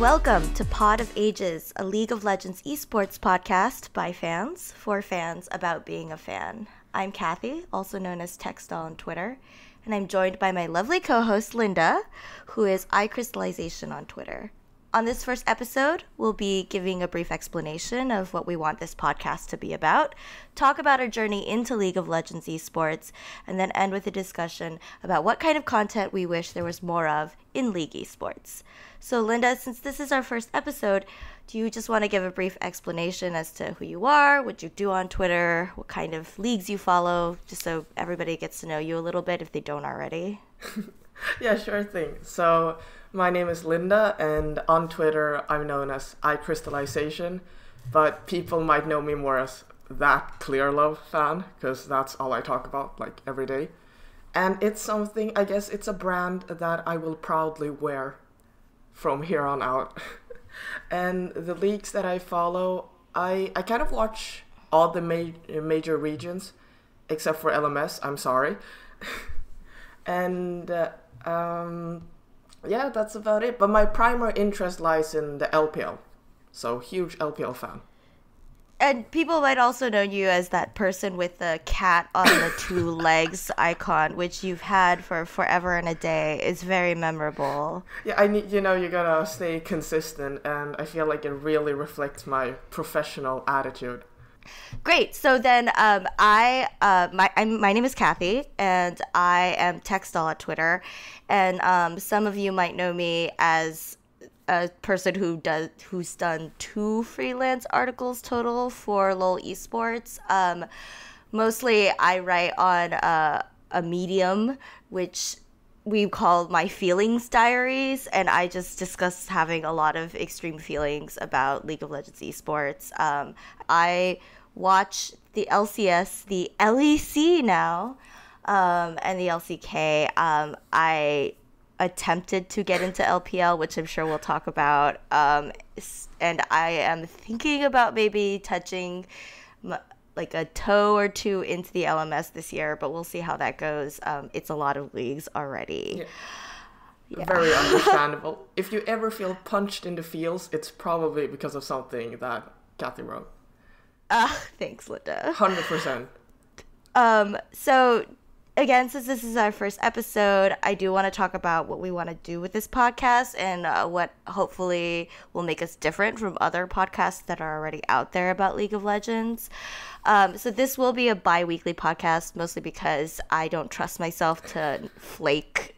Welcome to Pod of Ages, a League of Legends esports podcast by fans, for fans about being a fan. I'm Cathy, also known as Textdoll on Twitter, and I'm joined by my lovely co-host Linda, who is iCrystallization on Twitter. On this first episode, we'll be giving a brief explanation of what we want this podcast to be about, talk about our journey into League of Legends esports, and then end with a discussion about what kind of content we wish there was more of in League esports. So Linda, since this is our first episode, do you just want to give a brief explanation as to who you are, what you do on Twitter, what kind of leagues you follow, just so everybody gets to know you a little bit if they don't already? Yeah, sure thing. So my name is Linda, and on Twitter I'm known as iCrystallization, but people might know me more as that Clear Love fan, because that's all I talk about, like, every day. And it's something, I guess it's a brand that I will proudly wear from here on out. And the leagues that I follow, I kind of watch all the major regions, except for LMS, I'm sorry. And yeah, that's about it. But my primary interest lies in the LPL. So, huge LPL fan. And people might also know you as that person with the cat on the two legs icon, which you've had for forever and a day. It's very memorable. Yeah, you gotta stay consistent, and I feel like it really reflects my professional attitude. Great. So then my name is Cathy, and I am Textdoll on Twitter. And some of you might know me as a person who's done 2 freelance articles total for LOL Esports. Mostly I write on a medium, which we call my feelings diaries, and I just discuss having a lot of extreme feelings about League of Legends esports. I watch the LCS, the LEC now, and the LCK. I attempted to get into LPL, which I'm sure we'll talk about, and I am thinking about maybe touching like a toe or two into the LMS this year, but we'll see how that goes. It's a lot of leagues already. Yeah. Very understandable. If you ever feel punched in the feels, it's probably because of something that Cathy wrote. Thanks, Linda. 100%. So again, since this is our first episode, I do want to talk about what we want to do with this podcast and what hopefully will make us different from other podcasts that are already out there about League of Legends. So this will be a bi-weekly podcast, mostly because I don't trust myself to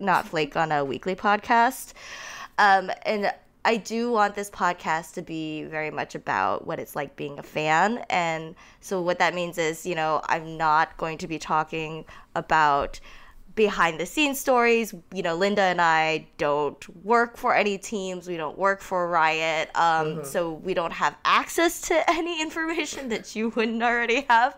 not flake on a weekly podcast. And I do want this podcast to be very much about what it's like being a fan. And so what that means is, I'm not going to be talking about behind the scenes stories. Linda and I don't work for any teams. We don't work for Riot. So we don't have access to any information that you wouldn't already have.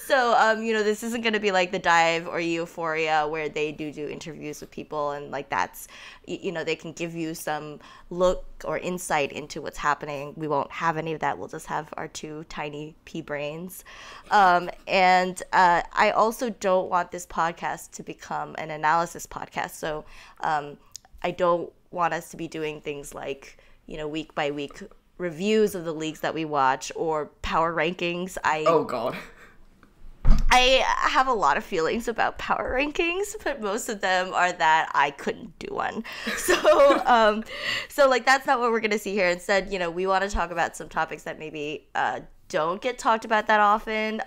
So, this isn't going to be like The Dive or Euphoria, where they do interviews with people, and like that's, they can give you some look or insight into what's happening. We won't have any of that. We'll just have our 2 tiny pea brains. And I also don't want this podcast to become an analysis podcast. So I don't want us to be doing things like, week by week reviews of the leagues that we watch or power rankings. Oh, God. I have a lot of feelings about power rankings, but most of them are that I couldn't do one. So, that's not what we're going to see here. Instead, we want to talk about some topics that maybe don't get talked about that often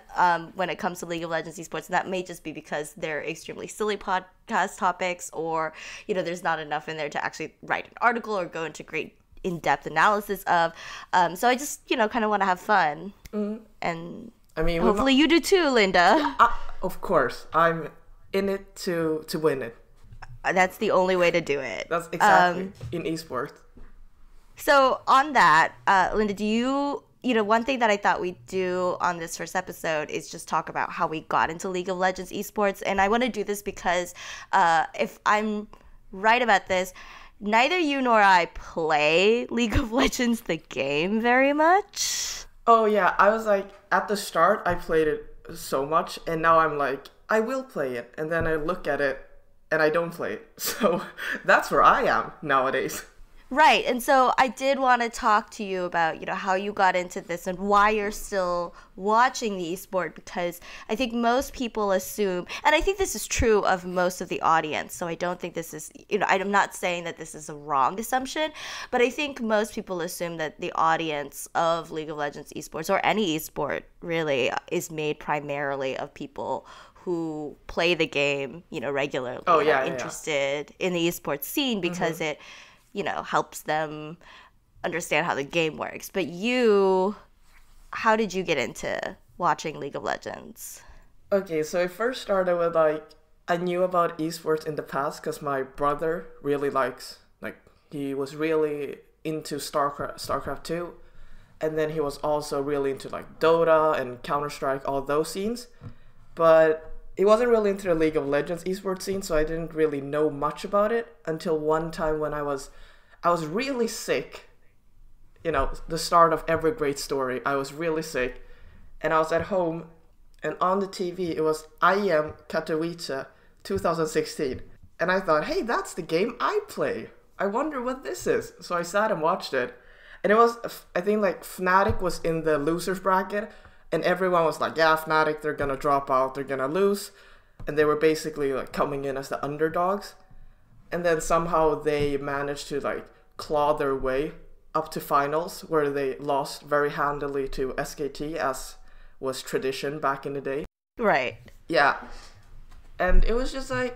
when it comes to League of Legends esports. And that may just be because they're extremely silly podcast topics, or, there's not enough in there to actually write an article or go into great in-depth analysis of. So I just, kind of want to have fun. Mm-hmm. And hopefully you do too, Linda. Yeah, of course. I'm in it to win it. That's the only way to do it. That's exactly in esports. So on that, Linda, do you... one thing that I thought we'd do on this first episode is just talk about how we got into League of Legends esports. And I want to do this because if I'm right about this, neither you nor I play League of Legends, the game, very much. Oh, yeah. I was like, at the start, I played it so much. And now I'm like, I will play it. And then I look at it and I don't play it. So that's where I am nowadays. Right. And so I did want to talk to you about, how you got into this and why you're still watching the esport, because I think most people assume, and I think this is true of most of the audience. So I don't think this is, I'm not saying that this is a wrong assumption, but I think most people assume that the audience of League of Legends esports, or any esport really, is made primarily of people who play the game, regularly, and are interested in the esports scene because it, helps them understand how the game works. But how did you get into watching League of Legends? Okay, so I first started with, I knew about esports in the past because my brother really he was really into StarCraft 2, and then he was also really into, Dota and Counter-Strike, all those scenes. But he wasn't really into the League of Legends esports scene, so I didn't really know much about it until one time when I was really sick. The start of every great story. I was really sick, and I was at home, and on the TV it was IEM Katowice 2016, and I thought, hey, that's the game I play. I wonder what this is. So I sat and watched it, and it was, I think, Fnatic was in the losers bracket. And everyone was like, yeah, Fnatic, they're going to drop out, they're going to lose. And they were basically coming in as the underdogs. And then somehow they managed to claw their way up to finals, where they lost very handily to SKT, as was tradition back in the day. Right. Yeah. And it was just I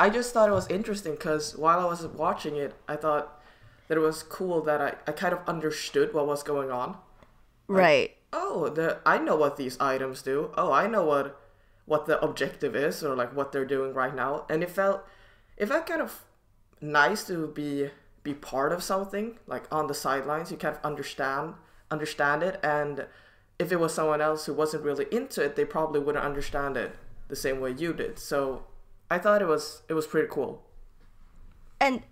just thought it was interesting because while I was watching it, I thought that it was cool that I kind of understood what was going on. Right. I know what these items do. Oh, I know what the objective is, or what they're doing right now. And it felt kind of nice to be part of something, on the sidelines. You kind of understand it, and if it was someone else who wasn't really into it, they probably wouldn't understand it the same way you did. So I thought it was pretty cool. And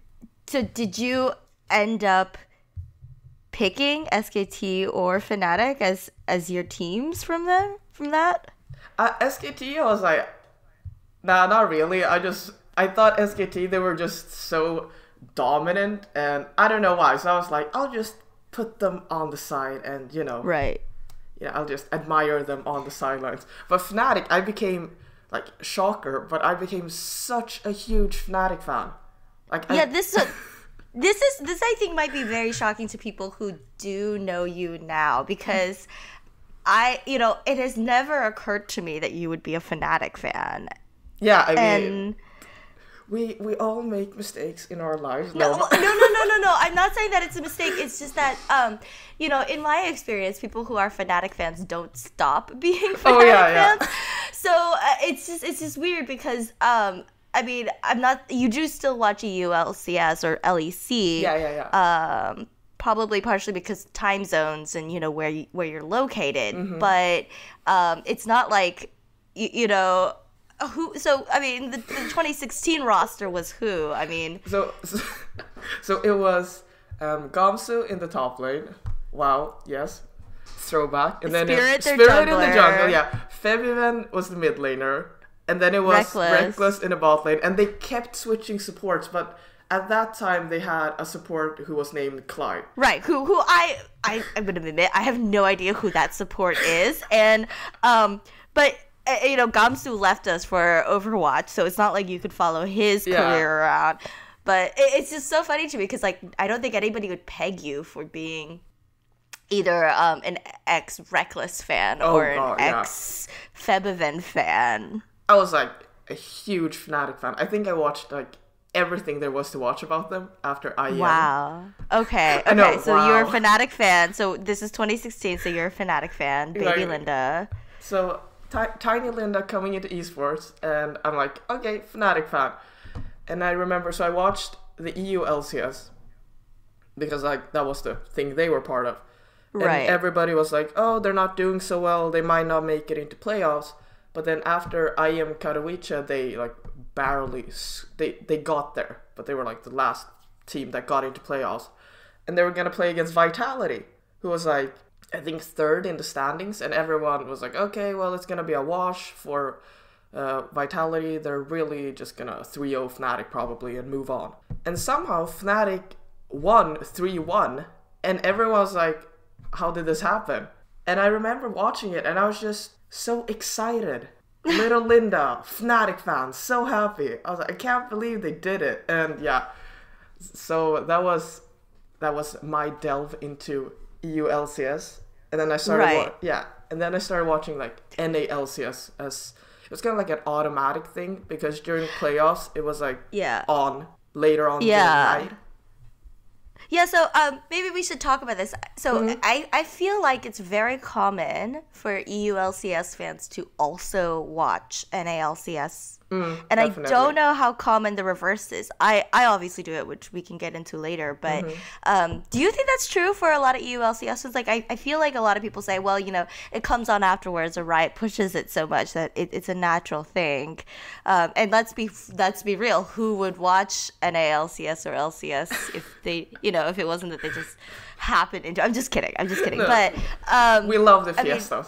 so did you end up picking SKT or Fnatic as your teams from that? SKT, I was like, nah, not really. I thought SKT, they were just so dominant, and I don't know why. So I was like, I'll just put them on the side, and right. Yeah, I'll just admire them on the sidelines. But Fnatic, I became shocker, but I became such a huge Fnatic fan. This I think might be very shocking to people who do know you now, because it has never occurred to me that you would be a Fnatic fan. Yeah, I mean, we all make mistakes in our lives. No. I'm not saying that it's a mistake. It's just that in my experience, people who are Fnatic fans don't stop being Fnatic fans. So it's just weird because I mean, you do still watch EU, LCS, or LEC. Yeah. Probably partially because time zones and, where you're located. Mm-hmm. But it's not like, who. So, I mean, the 2016 roster was who? I mean. So it was Gamsu in the top lane. Wow, yes. Throwback. And then Spirit in the jungle, yeah. Febiven was the mid laner. And then it was Reckless in the bot lane. And they kept switching supports, but at that time they had a support who was named Clyde. Right, who I'm gonna admit, I have no idea who that support is. And but Gamsu left us for Overwatch, so it's not like you could follow his career around. But it's just so funny to me because I don't think anybody would peg you for being either an ex-Reckless fan or an ex-Febiven fan. I was a huge Fnatic fan. I think I watched everything there was to watch about them after IEM. Wow. Okay. So you're a Fnatic fan. So this is 2016. So you're a Fnatic fan, baby Linda. So tiny Linda coming into esports, and I'm like, okay, Fnatic fan. And I remember, so I watched the EU LCS because that was the thing they were part of. Right. And everybody was like, oh, they're not doing so well. They might not make it into playoffs. But then after IEM Katowice, they barely they got there, but they were the last team that got into playoffs, and they were gonna play against Vitality, who was I think third in the standings, and everyone was like, okay, well, it's gonna be a wash for Vitality. They're really just gonna 3-0 Fnatic probably and move on. And somehow Fnatic won 3-1, and everyone was like, how did this happen? And I remember watching it, and I was just so excited. Little Linda, Fnatic fan, so happy. I was like, I can't believe they did it. And yeah, so that was my delve into EU LCS. And then I started and then I started watching like NA LCS, as it was kind of like an automatic thing, because during playoffs it was like on later on during the night. Yeah, so maybe we should talk about this. So I feel like it's very common for EU LCS fans to also watch NA LCS. And definitely. I don't know how common the reverse is. I obviously do it, which we can get into later. But do you think that's true for a lot of EU LCS fans? Like, I feel like a lot of people say, well, you know, it comes on afterwards, or Riot pushes it so much that it's a natural thing. And let's be real. Who would watch NA LCS or LCS if they, you know, if it wasn't that they just happened into? I'm just kidding. No. But we love the fiestas.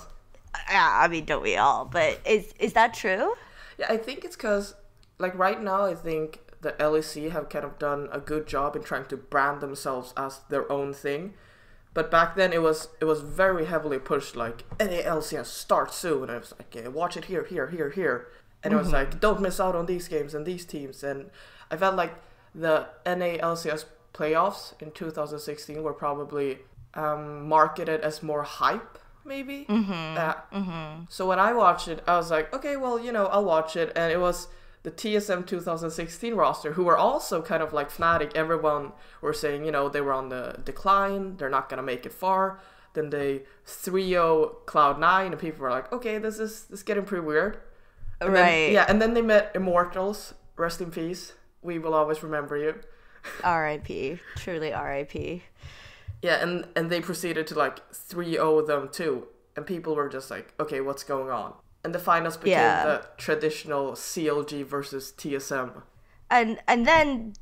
I mean, don't we all? But is that true? Yeah, I think it's because, like, right now, I think the LEC have kind of done a good job in trying to brand themselves as their own thing. But back then, it was very heavily pushed, like, NA LCS starts soon. And I was like, yeah, watch it here. And it was like, don't miss out on these games and these teams. And I felt like the NA LCS playoffs in 2016 were probably marketed as more hype. Maybe. So when I watched it, I was like, okay, well, you know, I'll watch it. And it was the TSM 2016 roster, who were also kind of like Fnatic. Everyone were saying, you know, they were on the decline, they're not gonna make it far. Then they 3-0 Cloud9, and people were like, okay, this is getting pretty weird. And and then they met Immortals. Rest in peace. We will always remember you. R.I.P. Truly R.I.P. Yeah, and they proceeded to like 3-0 them too. And people were just like, okay, what's going on? And the finals became the traditional CLG versus TSM. And then,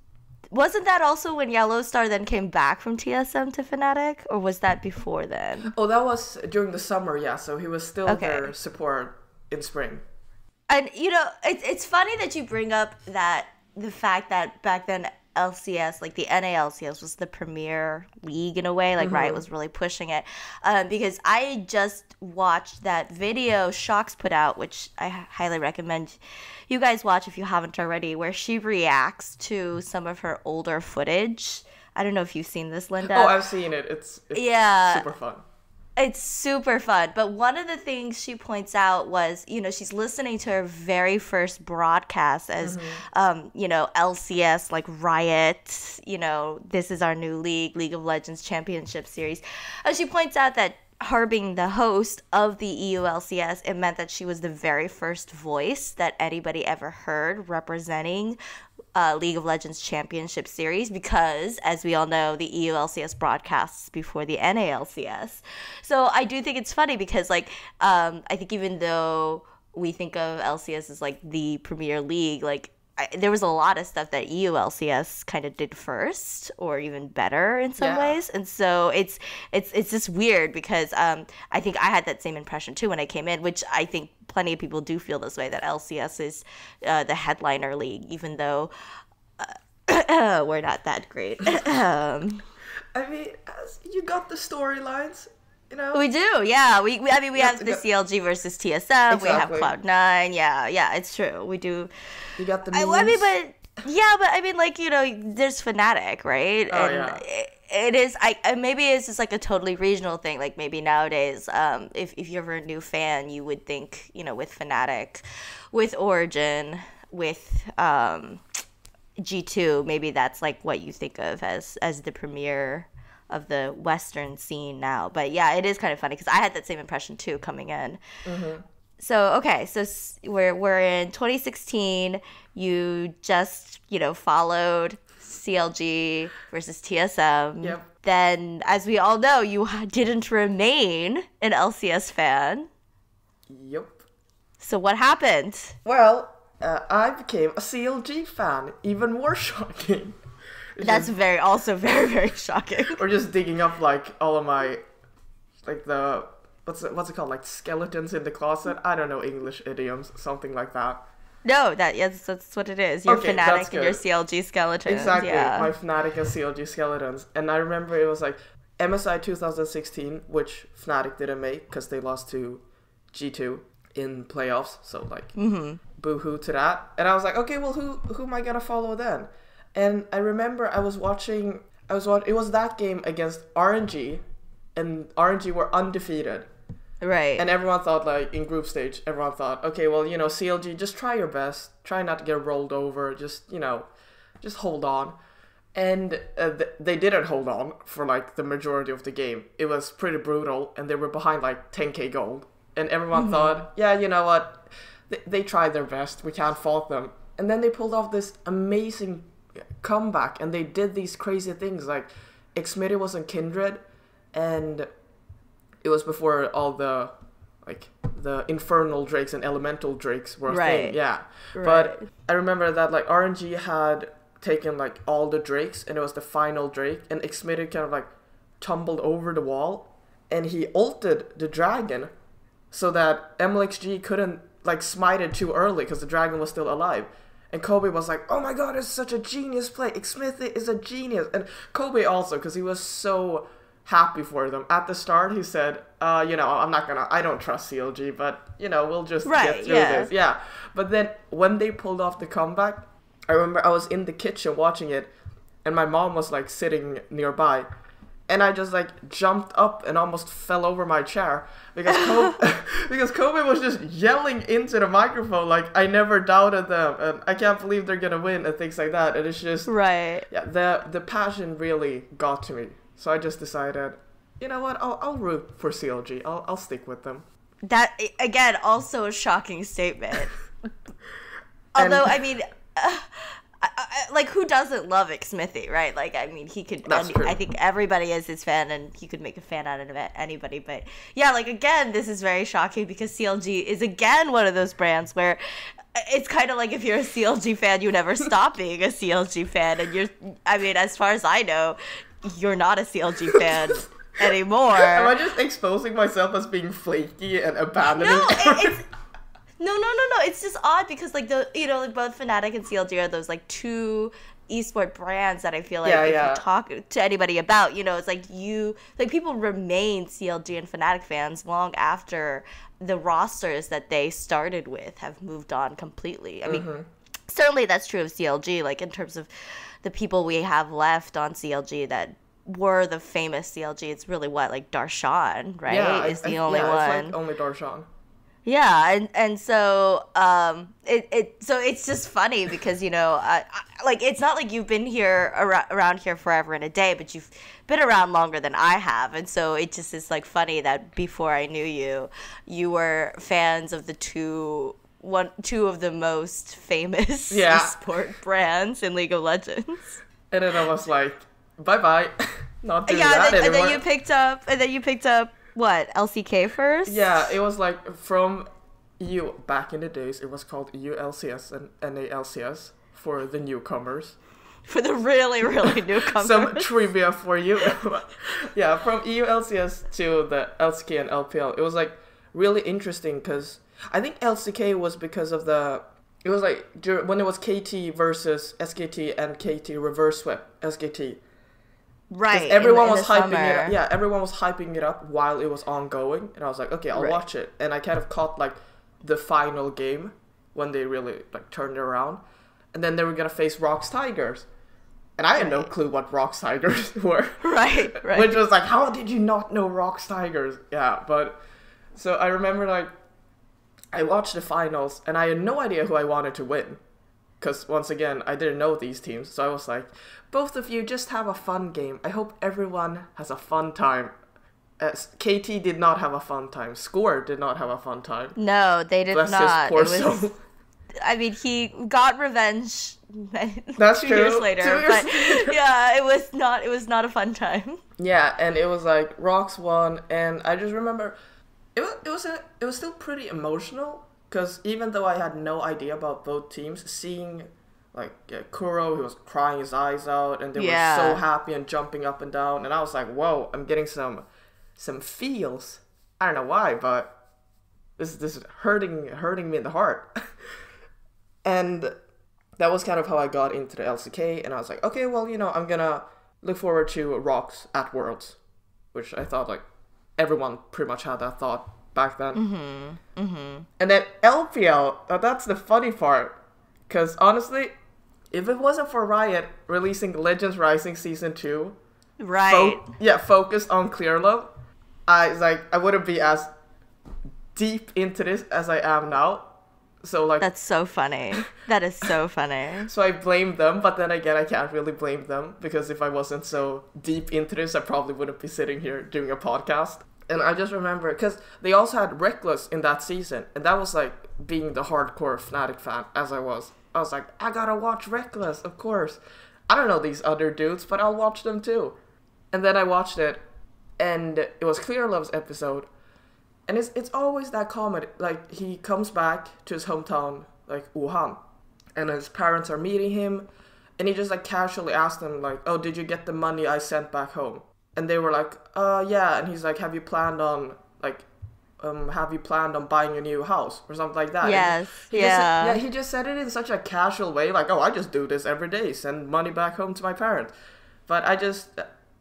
wasn't that also when Yellowstar then came back from TSM to Fnatic? Or was that before then? Oh, that was during the summer, yeah. So he was still their support in spring. And, you know, it's funny that you bring up the fact that back then LCS, like the NA LCS, was the premier league in a way. Like Riot was really pushing it, because I just watched that video Shox put out, which I highly recommend you guys watch if you haven't already, where she reacts to some of her older footage. I don't know if you've seen this, Linda. Oh, I've seen it. It's super fun. It's super fun. But one of the things she points out was, you know, she's listening to her very first broadcast as, you know, LCS, like Riot, you know, this is our new League of Legends Championship Series. And she points out that her being the host of the EU LCS, it meant that she was the very first voice that anybody ever heard representing League of Legends Championship Series, because, as we all know, the EU LCS broadcasts before the NA LCS. So I do think it's funny because, like, I think even though we think of LCS as, like, the premier league, like, there was a lot of stuff that EU LCS kind of did first, or even better in some ways. And so it's just weird because I think I had that same impression too when I came in, which I think plenty of people do feel this way, that LCS is the headliner league, even though we're not that great. I mean, you got the storylines. You know? We do, yeah. We have the CLG versus TSM. Exactly. We have Cloud9. Yeah, it's true. We do. You got the memes. I mean, like, you know, there's Fnatic, right? Oh, and it is. Maybe it's just like a totally regional thing. Like maybe nowadays, if you're a new fan, you would think, you know, with Fnatic, with Origin, with G2, maybe that's like what you think of as the premier of the Western scene now. But yeah, it is kind of funny because I had that same impression too coming in. So okay, so we're in 2016. You just, you know, followed CLG versus TSM. Yep. Then, as we all know, you didn't remain an LCS fan. Yep. So what happened? Well, I became a CLG fan. Even more shocking. That's very, very shocking. Or just digging up like all of my, like what's it called, like skeletons in the closet. I don't know English idioms, something like that. No, that's what it is. You're Okay, Fnatic and your CLG skeletons. Exactly, Yeah. my Fnatic and CLG skeletons. And I remember it was like MSI 2016, which Fnatic didn't make because they lost to G2 in playoffs. So like, boo-hoo to that. And I was like, okay, well, who am I gonna follow then? And I remember it was that game against RNG, and RNG were undefeated. Right. And everyone thought, like, in group stage, everyone thought, okay, well, CLG, just try your best. Try not to get rolled over. Just hold on. And they didn't hold on for, like, the majority of the game. It was pretty brutal, and they were behind, like, 10k gold. And everyone thought, yeah, you know what? They tried their best. We can't fault them. And then they pulled off this amazing comeback, and they did these crazy things. Like, Xmity was on Kindred, and it was before all the infernal drakes and elemental drakes were a thing. Yeah. Right. But I remember that like RNG had taken like all the drakes, and it was the final drake, and Xmity kind of like tumbled over the wall, and he ulted the dragon so that MLXG couldn't like smite it too early because the dragon was still alive. And Kobe was like, oh my god, it's such a genius play. Xmity is a genius. And Kobe also, because he was so happy for them. At the start, he said, I don't trust CLG, but, we'll just get through this. Yeah. But then when they pulled off the comeback, I remember I was in the kitchen watching it, and my mom was, like, sitting nearby. And I just, like, jumped up and almost fell over my chair because Kobe was just yelling into the microphone, like, I never doubted them, and I can't believe they're gonna win, and things like that. And it's just... Right. Yeah, the passion really got to me. So I just decided, you know what, I'll root for CLG. I'll stick with them. That, again, also a shocking statement. Although, I mean, like, who doesn't love Xmity, right? Like, I mean, he could, I think everybody is his fan, and he could make a fan out of anybody. But, yeah, like, again, this is very shocking because CLG is, again, one of those brands where it's kind of like if you're a CLG fan, you never stop being a CLG fan. And as far as I know, you're not a CLG fan anymore. Am I just exposing myself as being flaky and abandoning? No, it's just odd because like both Fnatic and CLG are those like two esport brands that I feel like if you talk to anybody about, it's like people remain CLG and Fnatic fans long after the rosters that they started with have moved on completely. I mean, certainly that's true of CLG, like in terms of the people we have left on CLG that were the famous CLG. It's really like Darshan, right? Yeah, is the only one. It's like only Darshan. Yeah, and so so it's just funny because like it's not like you've been here around here forever and a day, but you've been around longer than I have, and so it just is like funny that before I knew you were fans of two of the most famous esport brands in League of Legends. And then I was like, bye-bye, not doing that anymore. And then you picked up what, LCK first? Yeah, it was like from back in the days, it was called ULCS and NALCS for the newcomers. For the really, really newcomers. Some trivia for you. Yeah, from EULCS to the LCK and LPL, it was like really interesting because I think LCK was because of it was like when it was KT versus SKT and KT reverse swept SKT. Right. Everyone was hyping it up. Yeah, everyone was hyping it up while it was ongoing, and I was like, okay, I'll watch it. And I kind of caught like the final game when they really like turned it around, and then they were gonna face Rox Tigers, and I had no clue what Rox Tigers were. Right. Which was like, how did you not know Rox Tigers? Yeah, but so I remember like I watched the finals, and I had no idea who I wanted to win. Because, once again, I didn't know these teams. So I was like, both of you just have a fun game. I hope everyone has a fun time. KT did not have a fun time. Score did not have a fun time. No, they did Bless not. His poor soul. I mean, he got revenge That's 2 true. years later. 2 years but later. yeah, it was not a fun time. Yeah, and it was like, Rox won. And I just remember, it was still pretty emotional. Because even though I had no idea about both teams, seeing like Kuro, he was crying his eyes out, and they were so happy and jumping up and down, and I was like, whoa, I'm getting some feels. I don't know why, but this is hurting me in the heart. And that was kind of how I got into the LCK, and I was like, okay, well, I'm gonna look forward to Rocks at Worlds, which I thought, like, everyone pretty much had that thought back then. And then LPL, that's the funny part, because honestly, if it wasn't for Riot releasing Legends Rising Season 2, right, focused on Clear Love, I wouldn't be as deep into this as I am now. So, like, that's so funny. That is so funny. So I blame them, but then again, I can't really blame them, because if I wasn't so deep into this, I probably wouldn't be sitting here doing a podcast. And I just remember, because they also had Reckless in that season, and that was like being the hardcore Fnatic fan as I was. I was like, I gotta watch Reckless, of course. I don't know these other dudes, but I'll watch them too. And then I watched it, and it was Clear Love's episode. And it's always that comedy. Like, he comes back to his hometown, like, Wuhan. And his parents are meeting him. And he just, like, casually asks them, like, oh, did you get the money I sent back home? And they were like, yeah. And he's like, have you planned on buying a new house? Or something like that. Yes, He just said it in such a casual way. Like, oh, I just do this every day. Send money back home to my parents. But I don't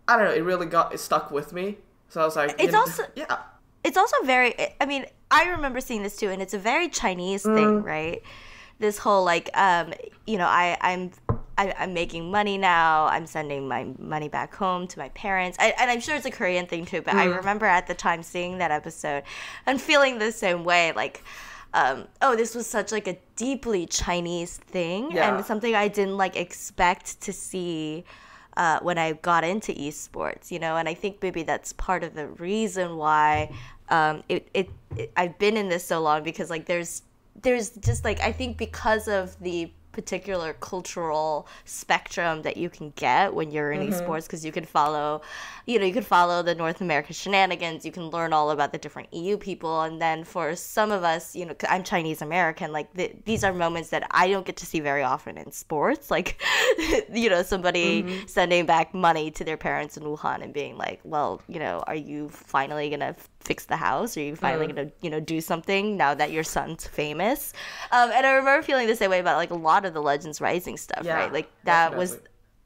know. It really it stuck with me. So I was like, It's also very, I mean, I remember seeing this too, and it's a very Chinese thing, right? This whole, like, I'm making money now, I'm sending my money back home to my parents. And I'm sure it's a Korean thing too, but I remember at the time seeing that episode and feeling the same way, like, this was such, like, a deeply Chinese thing, and something I didn't, like, expect to see when I got into esports, and I think maybe that's part of the reason why I've been in this so long, because, like, there's just, like, I think because of the particular cultural spectrum that you can get when you're in esports, because you can follow the North American shenanigans, you can learn all about the different EU people, and then for some of us, 'cause I'm Chinese American, like, these are moments that I don't get to see very often in sports, like, somebody sending back money to their parents in Wuhan and being like, well, are you finally gonna fix the house? Are you finally gonna do something now that your son's famous? And I remember feeling the same way about, like, a lot of the Legends Rising stuff, right? Like, that was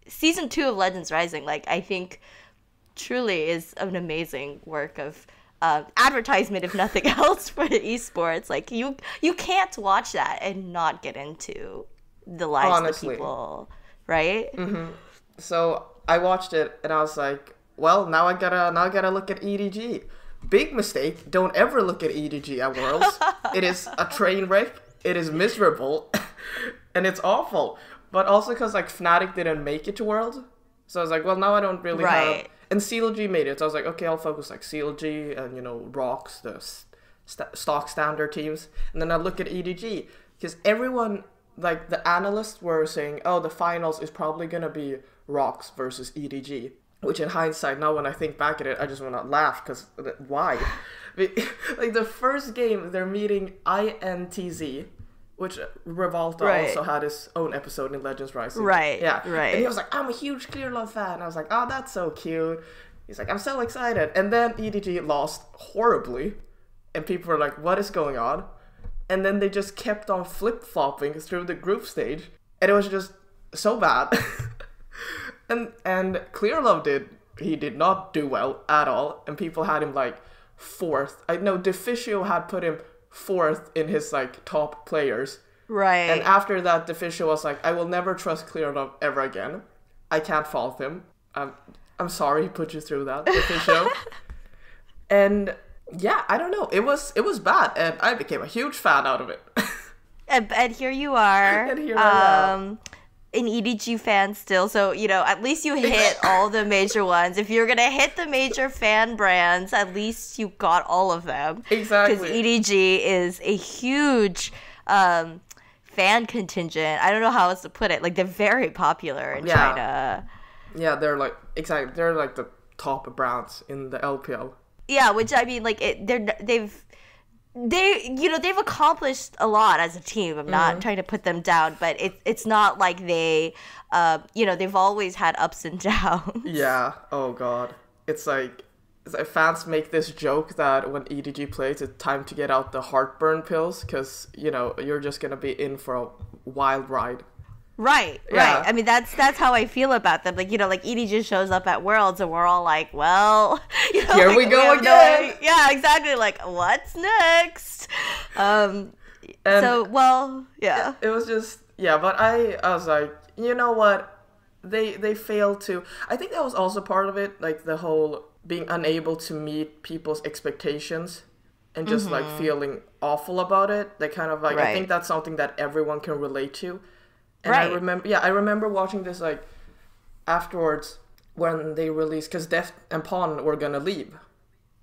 season 2 of Legends Rising. Like, I think truly is an amazing work of advertisement, if nothing else, for esports. Like, you can't watch that and not get into the lives of the people, right? So I watched it and I was like, well, now I gotta look at EDG. Big mistake. Don't ever look at EDG at Worlds. It is a train wreck. It is miserable. And it's awful. But also because, like, Fnatic didn't make it to Worlds. So I was like, well, now I don't really have... And CLG made it. So I was like, okay, I'll focus, like, CLG and, Rocks, the stock standard teams. And then I look at EDG. Because everyone, like, the analysts were saying, oh, the finals is probably going to be Rocks versus EDG. Which, in hindsight, now when I think back at it, I just want to laugh, because why? Like, the first game, they're meeting INTZ, which Revolta also had his own episode in Legends Rising. Right, yeah. right. And he was like, I'm a huge Clear Love fan. I was like, oh, that's so cute. He's like, I'm so excited. And then EDG lost horribly, and people were like, what is going on? And then they just kept on flip-flopping through the group stage, and it was just so bad. And Clear Love did not do well at all, and people had him, like, 4th. I know Deficio had put him 4th in his, like, top players. Right. And after that, Deficio was like, I will never trust Clear Love ever again. I can't fault him. I'm sorry he put you through that, Deficio. And yeah, I don't know. It was bad, and I became a huge fan out of it. and here you are. And here I am. An EDG fan still, so at least you hit all the major ones. If you're gonna hit the major fan brands, at least you got all of them. Exactly. Because EDG is a huge fan contingent. I don't know how else to put it. Like, they're very popular in China. Yeah, they're like they're like the top brands in the LPL. Yeah, which I mean, like, they've accomplished a lot as a team. I'm not trying to put them down, but it's not like they've always had ups and downs. Yeah. Oh God. It's like fans make this joke that when EDG plays, it's time to get out the heartburn pills because, you're just going to be in for a wild ride. Right. I mean, that's how I feel about them. Like, like ED just shows up at Worlds and we're all like, well, here like, we go again. Yeah, exactly. Like, what's next? Yeah. It was just, but I was like, you know what? They failed to. I think that was also part of it, like the whole being unable to meet people's expectations and just like feeling awful about it. They kind of like, I think that's something that everyone can relate to. And I remember watching this like afterwards when they released, because Deft and Pawn were gonna leave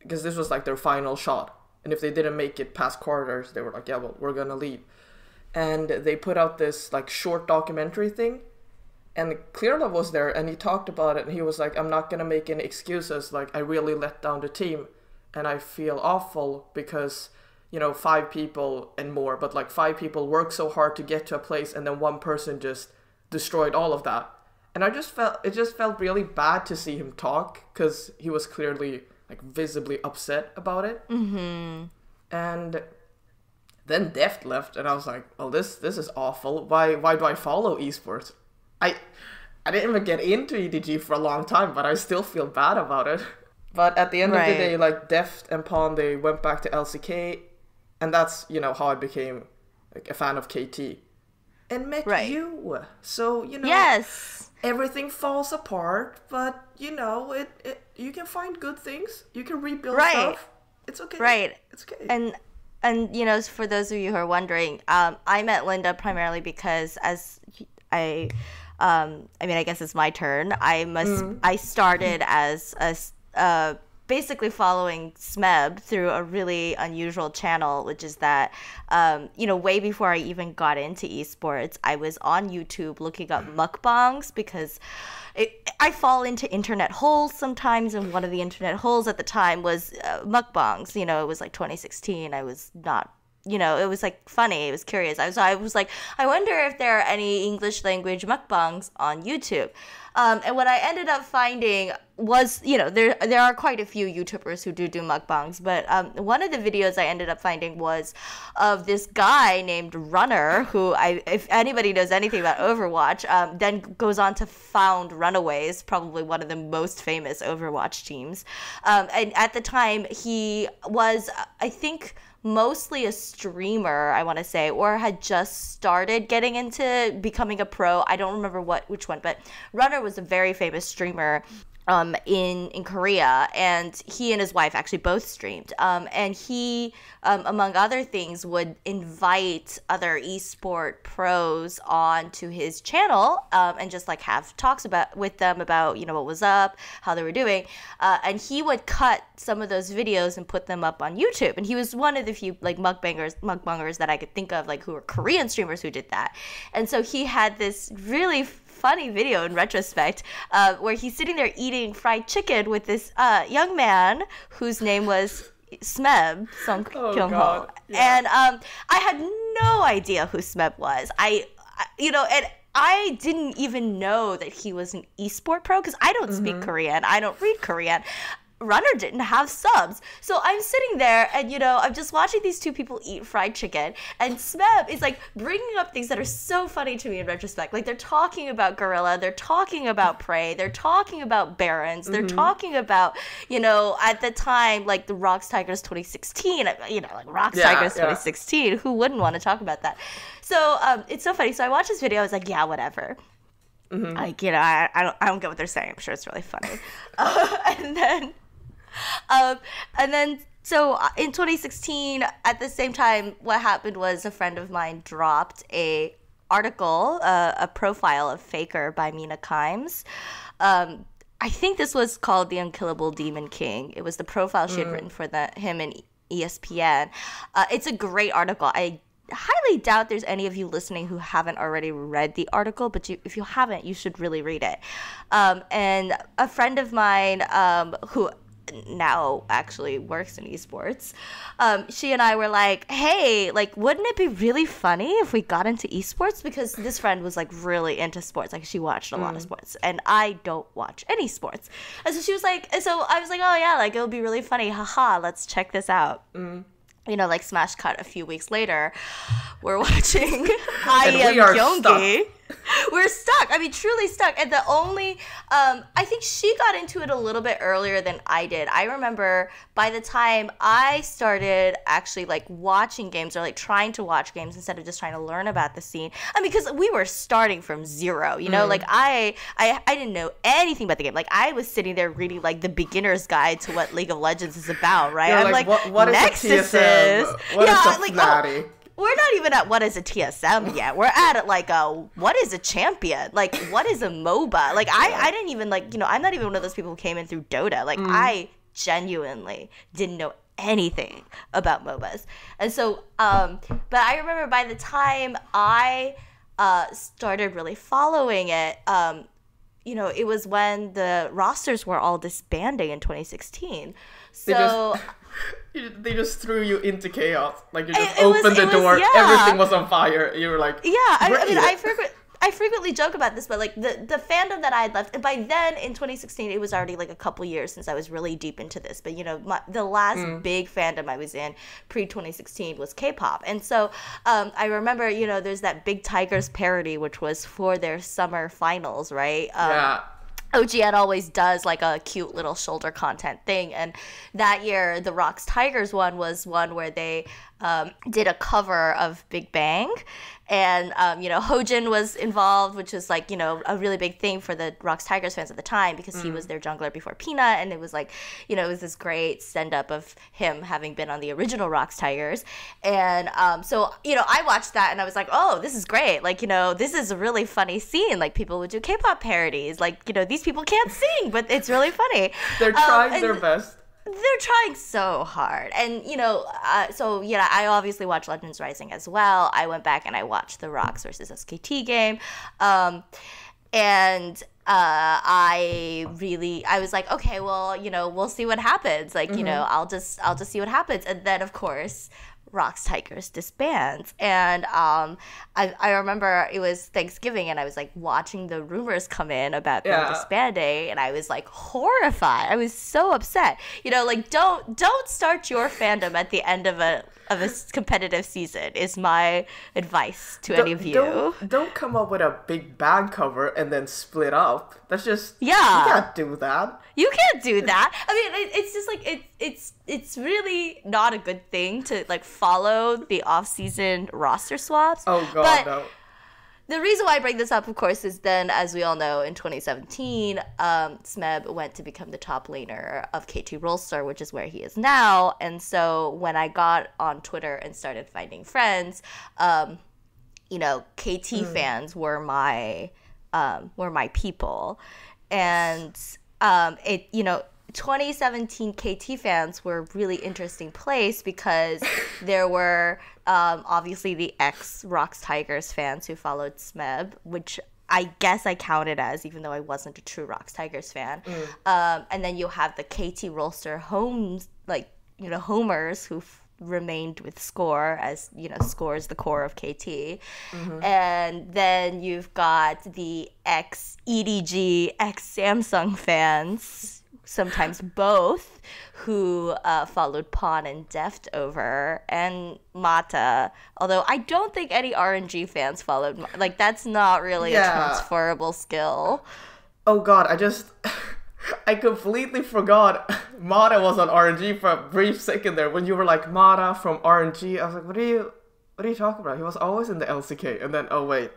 because this was like their final shot, and if they didn't make it past quarters, they were like, yeah, well, we're gonna leave. And they put out this like short documentary thing, and Clearlove was there, and he talked about it, and he was like, I'm not gonna make any excuses, like I really let down the team and I feel awful because 5 people and more, but like 5 people worked so hard to get to a place, and then one person just destroyed all of that. And it just felt really bad to see him talk, because he was clearly like visibly upset about it. And then Deft left, and I was like, well, this is awful. Why do I follow esports? I didn't even get into EDG for a long time, but I still feel bad about it. But at the end of the day, like Deft and Pawn, they went back to LCK. And that's, how I became like a fan of KT. And met you. So, yes, everything falls apart, but, you can find good things. You can rebuild stuff. It's okay. Right. It's okay. And for those of you who are wondering, I met Linda primarily because I guess it's my turn. I started as a basically following Smeb through a really unusual channel, which is that, way before I even got into esports, I was on YouTube looking up mukbangs because I fall into internet holes sometimes, and one of the internet holes at the time was mukbangs. It was like 2016. I was not it was like funny. It was curious. I was like, I wonder if there are any English language mukbangs on YouTube. And what I ended up finding was, there are quite a few YouTubers who do mukbangs, but one of the videos I ended up finding was of this guy named Runner, who if anybody knows anything about Overwatch, then goes on to found Runaways, probably one of the most famous Overwatch teams. And at the time, he was, I think, mostly a streamer, I want to say, or had just started getting into becoming a pro. I don't remember which one, but Runner was a very famous streamer in Korea, and he and his wife actually both streamed. And he, among other things, would invite other esport pros onto his channel and just like have talks with them about what was up, how they were doing, and he would cut some of those videos and put them up on YouTube. And he was one of the few like mukbangers that I could think of, like who were Korean streamers who did that. And so he had this really funny video in retrospect where he's sitting there eating fried chicken with this young man whose name was Smeb Song Kyung Ho. And I had no idea who Smeb was. And I didn't even know that he was an esport pro because I don't speak Korean. I don't read Korean. Runner didn't have subs. So I'm sitting there and, I'm just watching these two people eat fried chicken. And Smeb is like bringing up things that are so funny to me in retrospect. Like they're talking about Gorilla. They're talking about Prey. They're talking about Barons. They're talking about, at the time, like the Rocks Tigers 2016, like Rocks Tigers 2016. Who wouldn't want to talk about that? So it's so funny. So I watched this video. I was like, yeah, whatever. Like, I don't get what they're saying. I'm sure it's really funny. And then, so in 2016, at the same time, what happened was a friend of mine dropped a article, a profile of Faker by Mina Kimes. I think this was called The Unkillable Demon King. It was the profile she had written for him in ESPN. It's a great article. I highly doubt there's any of you listening who haven't already read the article, but if you haven't, you should really read it. And a friend of mine who now actually works in esports, she and I were like, hey, like, wouldn't it be really funny if we got into esports? Because this friend was like really into sports. Like, she watched a lot of sports, and I don't watch any sports. And so she was like, and so I was like, oh yeah, like, it'll be really funny. Haha, let's check this out. You know, like, smash cut a few weeks later, we're watching I Am Gyeonggi. We're stuck. I mean, truly stuck. And the only, I think she got into it a little bit earlier than I did. I remember by the time I started actually like watching games or like trying to watch games instead of just trying to learn about the scene. I mean, because we were starting from zero, you know, like I didn't know anything about the game. Like, I was sitting there reading like the beginner's guide to what League of Legends is about, right? You're I'm like, what Nexus is a TSM? What is a like, Fnatic? We're not even at what is a TSM yet. We're at like what is a champion? Like, what is a MOBA? Like, I didn't even, like, you know, I'm not even one of those people who came in through Dota. Like, I genuinely didn't know anything about MOBAs. And so, but I remember by the time I started really following it, you know, it was when the rosters were all disbanding in 2016. So they just threw you into chaos. Like, you just opened the door, everything was on fire. You were like, I mean, I frequently joke about this, but like the fandom that I had left, and by then in 2016, it was already like a couple years since I was really deep into this. But, you know, the last big fandom I was in pre-2016 was K-pop. And so I remember, you know, there's that Big Tigers parody, which was for their summer finals, right? OGN always does like a cute little shoulder content thing, and that year the Rocks Tigers one was one where they did a cover of Big Bang, and you know, Hojin was involved, which was like, you know, a really big thing for the Rocks Tigers fans at the time, because he was their jungler before Peanut, and it was like, you know, it was this great send up of him having been on the original Rocks Tigers. And so, you know, I watched that and I was like, oh, this is great, like, you know, this is a really funny scene. Like, people would do K-pop parodies, like, you know, these people can't sing, but it's really funny. They're trying their best. They're trying so hard. And, you know, so, yeah, I obviously watched Legends Rising as well. I went back and I watched the Rocks versus SKT game. And I was like, okay, well, you know, we'll see what happens. Like, you know, I'll just see what happens. And then, of course, Rocks Tigers disbands. And I remember it was Thanksgiving and I was like watching the rumors come in about them disbanding, and I was like horrified. I was so upset. You know, like, don't start your fandom at the end of a competitive season is my advice to any of you. Don't come up with a Big Bang cover and then split up. That's just, you can't do that. You can't do that. I mean, it's just like it's really not a good thing to like follow the off-season roster swaps. Oh god, no. The reason why I bring this up, of course, is then, as we all know, in 2017, Smeb went to become the top laner of KT Rolster, which is where he is now. And so when I got on Twitter and started finding friends, you know, KT fans were my people. And it, you know, 2017 KT fans were a really interesting place because there were obviously the ex-Rocks Tigers fans who followed Smeb, which I guess I counted as, even though I wasn't a true Rocks Tigers fan. And then you have the KT Rolster homes, like, you know, homers who remained with Score, as, you know, Score is the core of KT. And then you've got the ex-EDG, ex-Samsung fans, sometimes both, who followed Pawn and Deft over, and Mata. Although I don't think any RNG fans followed. Like, that's not really a transferable skill. Oh god, I completely forgot Mata was on RNG for a brief second there. When you were like, Mata from RNG, I was like, what are you talking about? He was always in the LCK, and then, oh wait,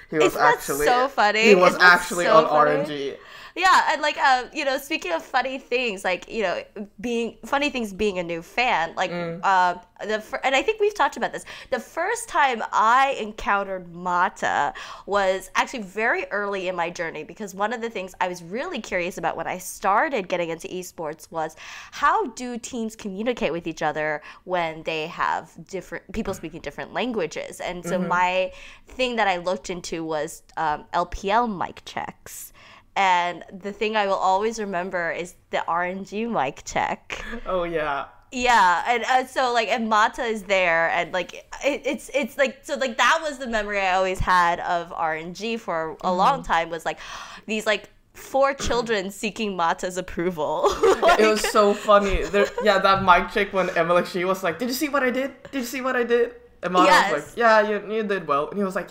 he was actually so funny. He was actually so on funny. RNG. Yeah, and like, you know, speaking of funny things, like, you know, being a new fan, like, and I think we've talked about this. The first time I encountered Mata was actually very early in my journey, because one of the things I was really curious about when I started getting into esports was, how do teams communicate with each other when they have different people speaking different languages? And so my thing that I looked into was LPL mic checks. And the thing I will always remember is the RNG mic check. Oh yeah. Yeah, and so like, and Mata is there, and like it's like, so like that was the memory I always had of RNG for a long time, was like these like 4 children seeking Mata's approval. Like, it was so funny. That mic check when Emily, she was like, "Did you see what I did? Did you see what I did?" And Mata was like, "Yeah, you did well." And he was like,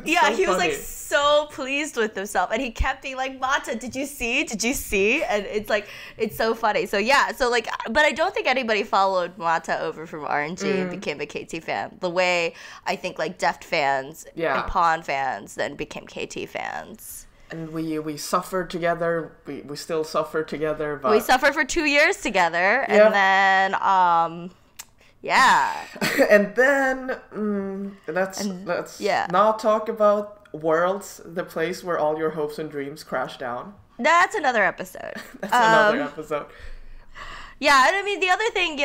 yeah, he was like so pleased with himself, and he kept being like, "Mata, did you see? Did you see?" And it's like, it's so funny. So yeah, so like, but I don't think anybody followed Mata over from RNG and became a KT fan the way I think like Deft fans and Pawn fans then became KT fans. And we suffered together. We still suffer together. But we suffered for 2 years together, and then yeah. And then let's now talk about Worlds, the place where all your hopes and dreams crash down. That's another episode. That's another episode. Yeah, and I mean, the other thing,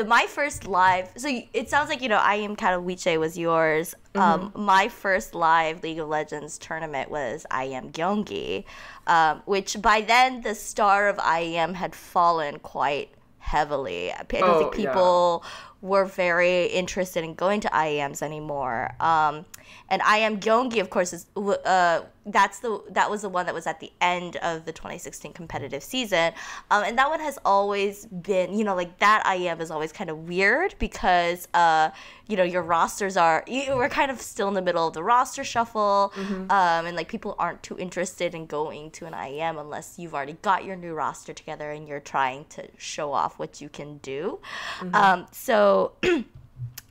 my first live, so it sounds like, I Am Katowice was yours. My first live League of Legends tournament was I Am Gyeonggi, which by then the star of IEM had fallen quite heavily. I don't think people were very interested in going to IEMs anymore. And I Am Gyeonggi, of course, is that was the one that was at the end of the 2016 competitive season, and that one has always been, like that IEM is always kind of weird because your rosters we're kind of still in the middle of the roster shuffle, and like people aren't too interested in going to an IEM unless you've already got your new roster together and you're trying to show off what you can do. So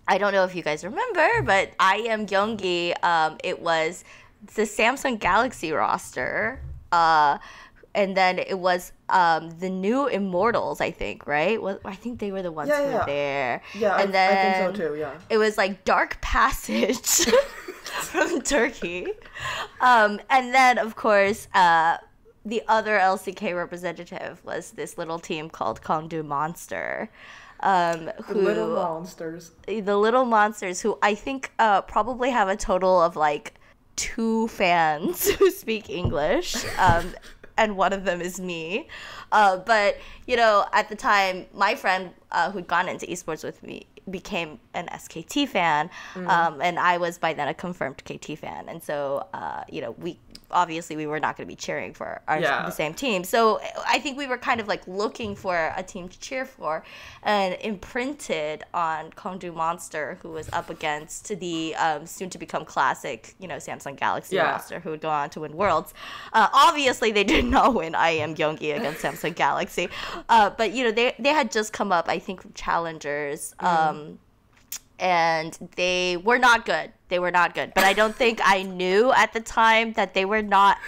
I don't know if you guys remember, but I Am Gyeonggi, it was the Samsung Galaxy roster, and then it was the new Immortals, I think, right? I think they were the ones who were there. Yeah, and then I think so too, yeah. It was like Dark Passage from Turkey. And then, of course, the other LCK representative was this little team called Kongdu Monster. The little monsters who I think probably have a total of like 2 fans who speak English, and one of them is me. But at the time, my friend who'd gone into esports with me became an SKT fan, and I was by then a confirmed KT fan, and so we were not going to be cheering for the same team. So I think we were kind of like looking for a team to cheer for, and imprinted on Kongdu Monster, who was up against the soon to become classic, Samsung Galaxy roster, who would go on to win Worlds. Obviously, they did not win I Am Gyeonggi against Samsung Galaxy, but they had just come up, I think, from challengers. And they were not good. But I don't think I knew at the time that they were not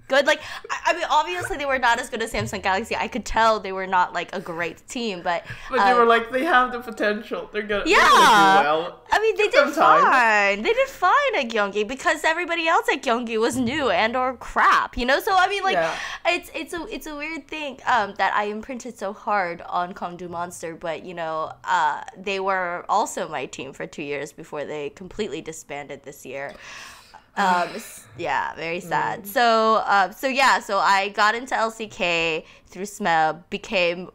good. Like, I mean, obviously they were not as good as Samsung Galaxy. I could tell they were not like a great team, but they were like, they have the potential. They're gonna do well. I mean, they did fine. They did fine at Gyeonggi because everybody else at Gyeonggi was new and or crap. So I mean, like, it's a weird thing that I imprinted so hard on Kongdu Monster, but they were also my team for 2 years before they completely disbanded this year. Very sad. So I got into LCK through SMEB, became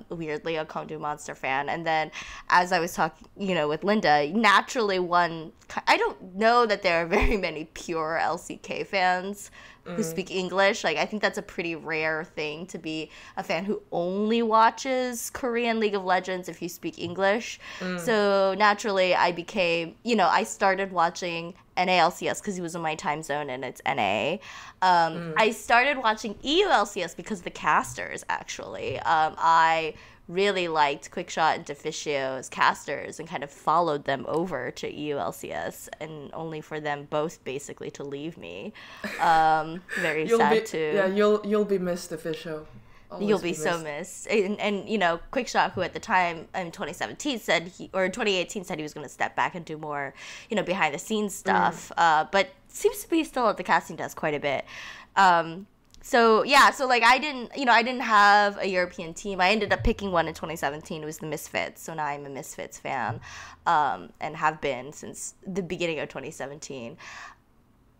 weirdly a Kongdu Monster fan, and then as I was talking, with Linda, naturally I don't know that there are very many pure LCK fans who speak English. Like, I think that's a pretty rare thing to be a fan who only watches Korean League of Legends if you speak English. So naturally I became, I started watching NALCS because he was in my time zone and it's NA. I started watching EULCS because of the casters, actually. I really liked Quickshot and Deficio's casters and kind of followed them over to EULCS, and only for them both basically to leave me. Very sad too. Yeah, you'll be missed, Deficio. You'll be so missed. And Quickshot, who at the time in 2017 2018 said he was going to step back and do more, behind the scenes stuff, but seems to be still at the casting desk quite a bit. So like I didn't have a European team. I ended up picking one in 2017. It was the Misfits. So now I'm a Misfits fan, and have been since the beginning of 2017.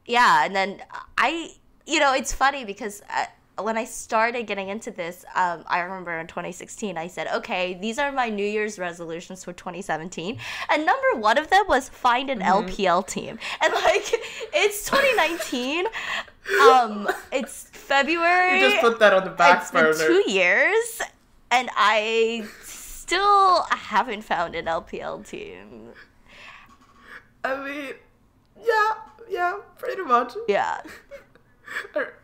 Yeah, and then it's funny because when I started getting into this, I remember in 2016, I said, okay, these are my New Year's resolutions for 2017. And number one of them was find an LPL team. And like, it's 2019. It's February. You just put that on the back burner. It's been 2 years. And I still haven't found an LPL team. I mean, yeah, pretty much. Yeah.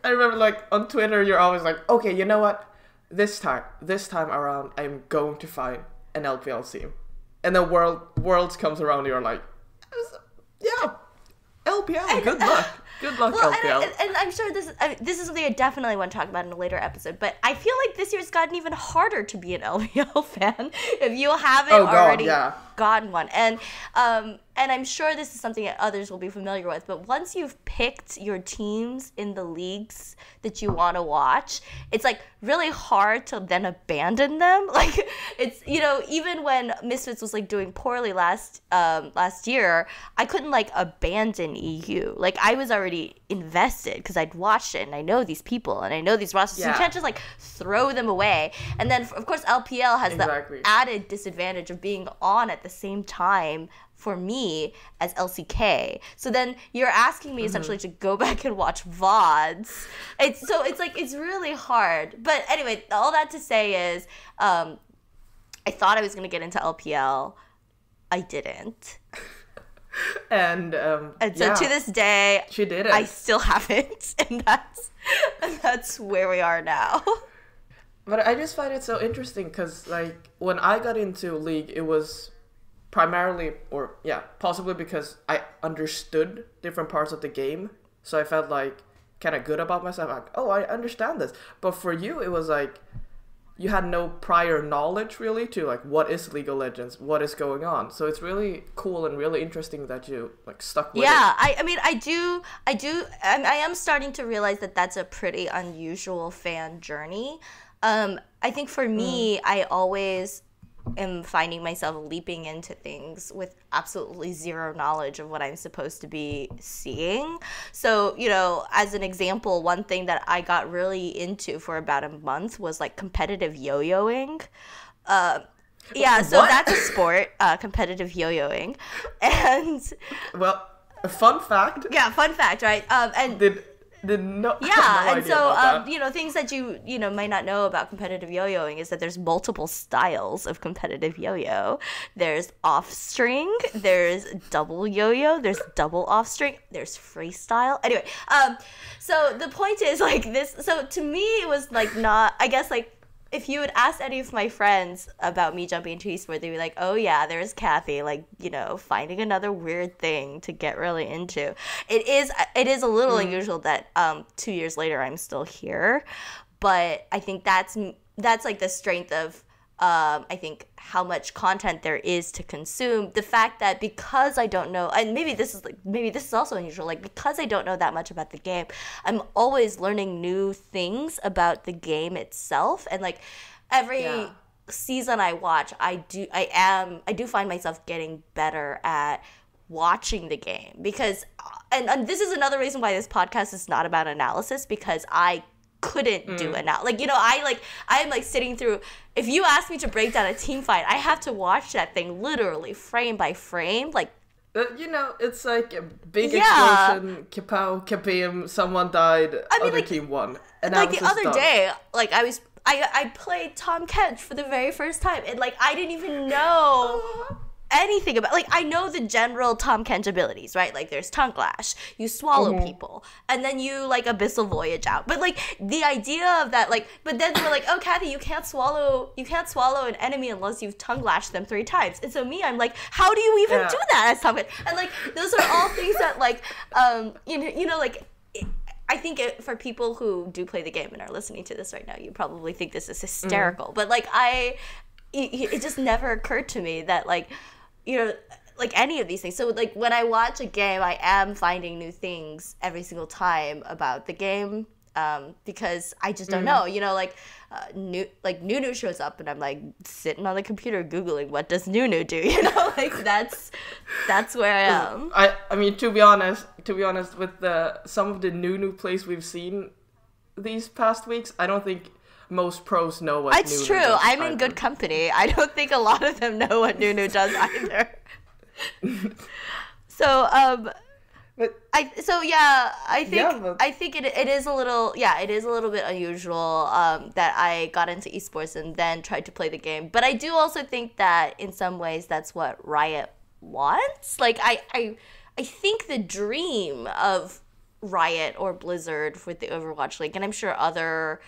I remember, like, on Twitter, you're always like, okay, you know what? This time around, I'm going to find an LPL team. And then Worlds comes around, and you're like, yeah, LPL, good luck. Good luck, LPL. And I'm sure this is something I definitely want to talk about in a later episode, but I feel like this year's gotten even harder to be an LPL fan if you haven't already gotten one. And I'm sure this is something that others will be familiar with, but once you've picked your teams in the leagues that you want to watch, it's like really hard to then abandon them. Like it's, even when Misfits was like doing poorly last year, I couldn't like abandon EU. Like I was already invested because I'd watched it and I know these people and I know these rosters. So you can't just like throw them away. And then of course LPL has the added disadvantage of being on at the same time for me as LCK. So then you're asking me essentially to go back and watch VODs. It's really hard. But anyway, all that to say is I thought I was going to get into LPL. I didn't. And so to this day, she did it. I still haven't. And that's where we are now. But I just find it so interesting because like when I got into League, it was primarily, possibly because I understood different parts of the game. So I felt like kind of good about myself. Like, oh, I understand this. But for you, it was like you had no prior knowledge really to like what is League of Legends, what is going on. So it's really cool and really interesting that you like stuck with it. I am starting to realize that that's a pretty unusual fan journey. I think for me, I always am finding myself leaping into things with absolutely zero knowledge of what I'm supposed to be seeing. So, as an example, one thing that I got really into for about a month was like competitive yo-yoing. So that's a sport, competitive yo-yoing. And well, a fun fact. Yeah, fun fact, right? And no and so things that you might not know about competitive yo-yoing is that there's multiple styles of competitive yo-yo. There's off string, there's double yo-yo, there's double off string, there's freestyle. Anyway, so the point is like this. So to me, it was like not. I guess like if you would ask any of my friends about me jumping into esports, they'd be like, oh yeah, there's Cathy, like, finding another weird thing to get really into. It is a little unusual that 2 years later I'm still here, but I think that's like the strength of I think how much content there is to consume. The fact that because I don't know, and maybe this is also unusual, like because I don't know that much about the game, I'm always learning new things about the game itself. And like every season I watch, I do find myself getting better at watching the game because, and this is another reason why this podcast is not about analysis, because I couldn't do it now. Like, I'm like sitting through, if you ask me to break down a team fight, I have to watch that thing literally frame by frame. Like, it's like a big explosion, kapow, kabam, someone died, other team won. And like the other day, like I played Tom Kench for the very first time, and like I didn't even know anything about, like, I know the general Tom Kench abilities, right? Like there's tongue lash, you swallow people, and then you like abyssal voyage out. But like the idea of that, like, but then they were like, oh Cathy, you can't swallow an enemy unless you've tongue lashed them 3 times. And so me, I'm like, how do you even do that as Tom Kench? And like those are all things that like like I think for people who do play the game and are listening to this right now, you probably think this is hysterical. But like it just never occurred to me that like, like any of these things. So like when I watch a game, I am finding new things every single time about the game, because I just don't know. Nunu shows up and I'm like sitting on the computer googling what does Nunu do. Like that's where I am. I mean, to be honest, to be honest, with some of the new plays we've seen these past weeks, I don't think most pros know what it's Nunu true. does I'm in either. good company. I don't think a lot of them know what Nunu does either. So, But I think it is a little bit unusual that I got into esports and then tried to play the game. But I do also think that in some ways that's what Riot wants. Like I think the dream of Riot or Blizzard with the Overwatch League, and I'm sure other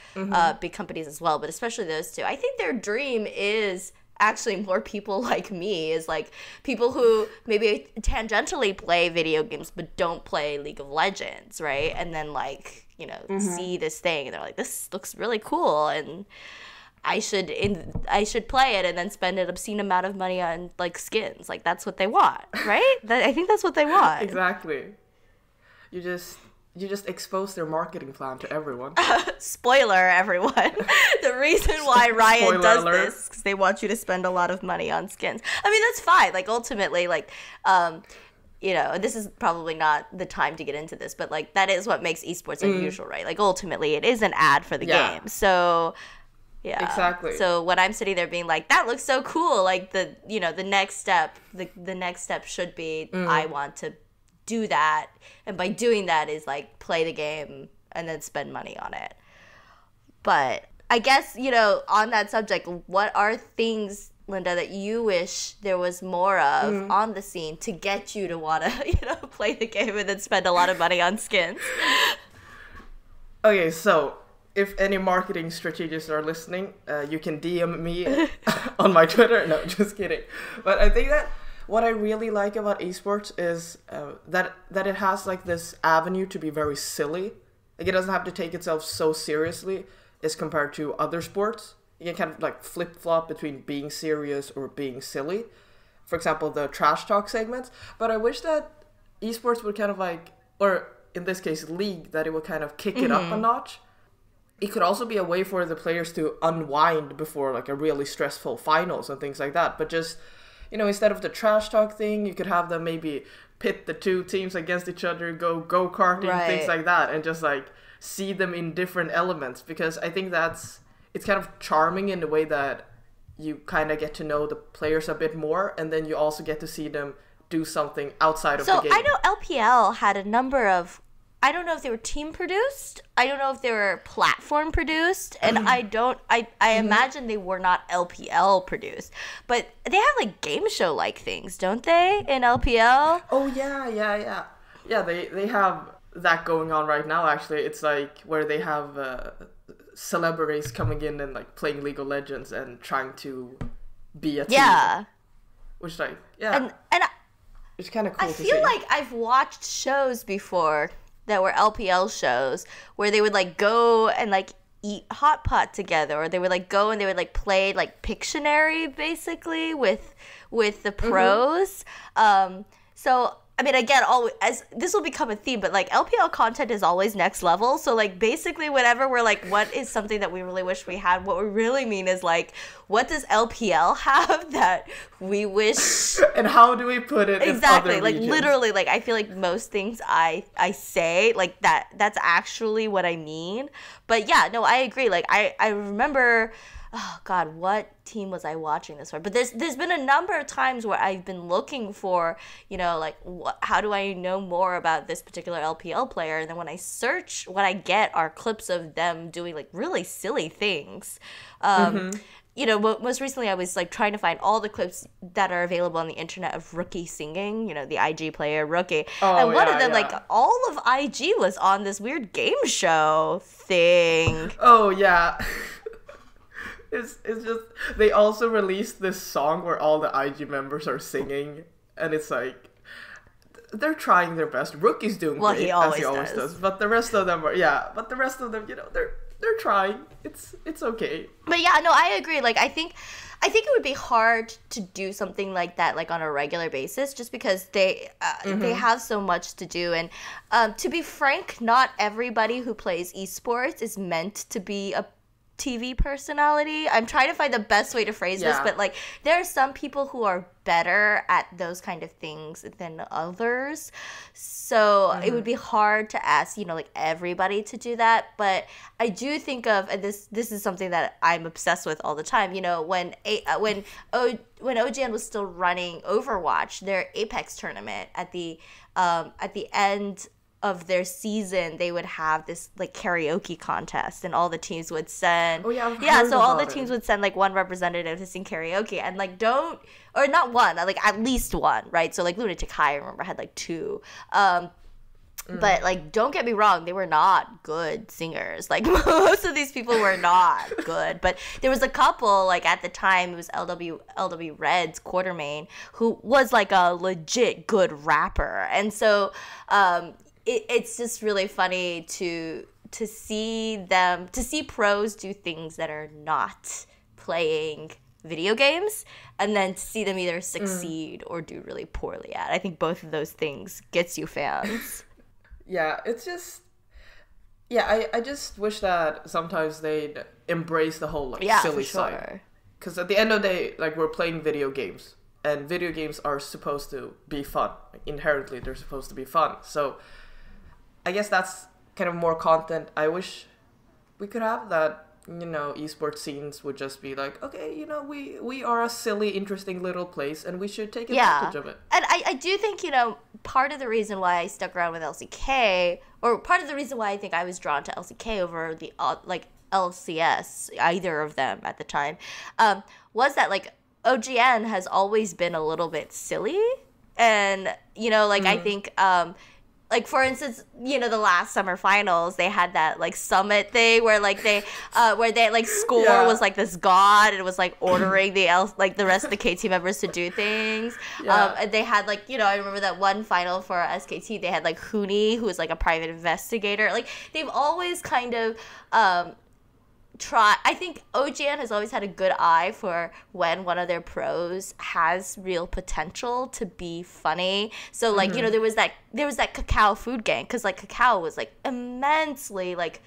big companies as well, but especially those two, I think their dream is actually more people like me, is like people who maybe tangentially play video games but don't play League of Legends, right? And then like, you know, see this thing and they're like, this looks really cool and I should play it and then spend an obscene amount of money on like skins. Like that's what they want, right? I think that's what they want. Exactly. You just expose their marketing plan to everyone. Spoiler, everyone. The reason why Riot Spoiler does alert. this is because they want you to spend a lot of money on skins. I mean, that's fine. Like, ultimately, like, you know, this is probably not the time to get into this, but, like, that is what makes esports unusual, right? Like, ultimately, it is an ad for the game. So, yeah. Exactly. So when I'm sitting there being like, that looks so cool, like, the next step, the next step should be, I want to do that, and by doing that is like play the game and then spend money on it. But I guess, you know, on that subject, what are things, Linda, that you wish there was more of on the scene to get you to want to, you know, play the game and then spend a lot of money on skins? Okay, so if any marketing strategists are listening, you can DM me on my Twitter. No, just kidding. But I think that what I really like about esports is that it has like this avenue to be very silly. Like it doesn't have to take itself so seriously as compared to other sports. You can kind of like flip-flop between being serious or being silly. For example, the trash talk segments. But I wish that esports would kind of like, or in this case, League, that it would kind of kick it up a notch. It could also be a way for the players to unwind before like a really stressful finals and things like that. But just, you know, instead of the trash talk thing, you could have them maybe pit the two teams against each other, go-karting, things like that, and just like see them in different elements. Because I think it's kind of charming in the way that you kind of get to know the players a bit more, and then you also get to see them do something outside of the game. So I know LPL had a number of, I don't know if they were team produced, I don't know if they were platform produced, and I imagine they were not LPL produced, but they have like game show like things, don't they, in LPL? Oh yeah, they have that going on right now. Actually, it's like where they have celebrities coming in and like playing League of Legends and trying to be a team. Yeah, which like and it's kind of cool. I feel like I've watched shows before that were LPL shows where they would like go and like eat hot pot together, or they would like go and they would like play like Pictionary basically with the pros. So I mean, again, as this will become a theme, but like LPL content is always next level. So like basically whenever we're like, what is something that we really wish we had, what we really mean is like, what does LPL have that we wish? And how do we put it exactly in other like regions? Literally, like I feel like most things I say like that's actually what I mean. But yeah, no, I agree. Like I remember, oh God, what team was I watching this for? But there's been a number of times where I've been looking for, you know, like how do I know more about this particular LPL player? And then when I search, what I get are clips of them doing like really silly things. You know, most recently I was like trying to find all the clips that are available on the internet of Rookie singing, you know, the IG player Rookie. And one of them, like all of IG was on this weird game show thing. Oh yeah. It's just, they also released this song where all the IG members are singing, and it's like, they're trying their best. Rookie's doing great, he as he always always does. But the rest of them are, you know, they're trying. It's okay. But yeah, no, I agree. Like, I think it would be hard to do something like that, like on a regular basis, just because they have so much to do. And to be frank, not everybody who plays esports is meant to be a TV personality. I'm trying to find the best way to phrase this, but like there are some people who are better at those kind of things than others. So it would be hard to ask, you know, like everybody to do that. But I do think of, and this is something that I'm obsessed with all the time. You know, when OGN was still running Overwatch, their Apex tournament at the end of their season, they would have this like karaoke contest, and all the teams would send so all the teams would send like one representative to sing karaoke, and like not one, like at least one, right? So like Lunatic High, I remember, had like two. But like, don't get me wrong, they were not good singers. Like most of these people were not good, but there was a couple, like at the time it was LW Red's Quartermain, who was like a legit good rapper. And so it's just really funny to see pros do things that are not playing video games, and then to see them either succeed or do really poorly at. I think both of those things gets you fans. Yeah, it's just... Yeah, I just wish that sometimes they'd embrace the whole, like, silly side. Because at the end of the day, like, we're playing video games. And video games are supposed to be fun. Like, inherently, they're supposed to be fun. So, I guess that's kind of more content I wish we could have, that, you know, esports scenes would just be like, okay, you know, we are a silly, interesting little place, and we should take advantage of it. And I do think, you know, part of the reason why I stuck around with LCK, or part of the reason why I think I was drawn to LCK over the, like, LCS, either of them at the time, was that, like, OGN has always been a little bit silly. And, you know, like, I think... like, for instance, you know, the last summer finals, they had that, like, summit thing where, like, they, like, Score was, like, this god, and it was, like, ordering the rest of the KT members to do things. And they had, like, you know, I remember that one final for SKT, they had, like, Huni, who was, like, a private investigator. Like, they've always kind of, I think OGN has always had a good eye for when one of their pros has real potential to be funny. So like, you know, there was that Cacao food gang, because like Cacao was like immensely like,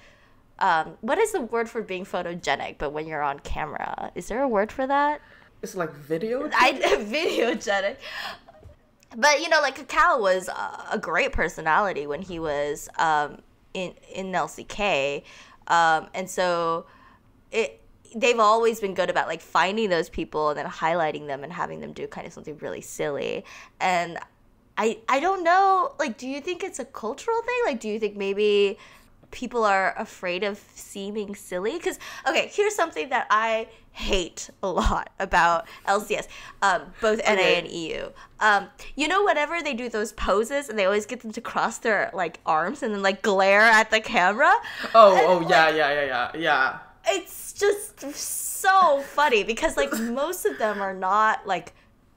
what is the word for being photogenic, but when you're on camera? Is there a word for that? It's like videogenic? Videogenic. But, you know, like Cacao was a great personality when he was in LCK. And so... they've always been good about like finding those people and then highlighting them and having them do kind of something really silly. And I don't know, like, do you think it's a cultural thing? Like, do you think maybe people are afraid of seeming silly? Because, okay, here's something that I hate a lot about LCS, both NA and EU. You know, whenever they do those poses and they always get them to cross their like arms and then like glare at the camera. Yeah. It's just so funny because like most of them are not like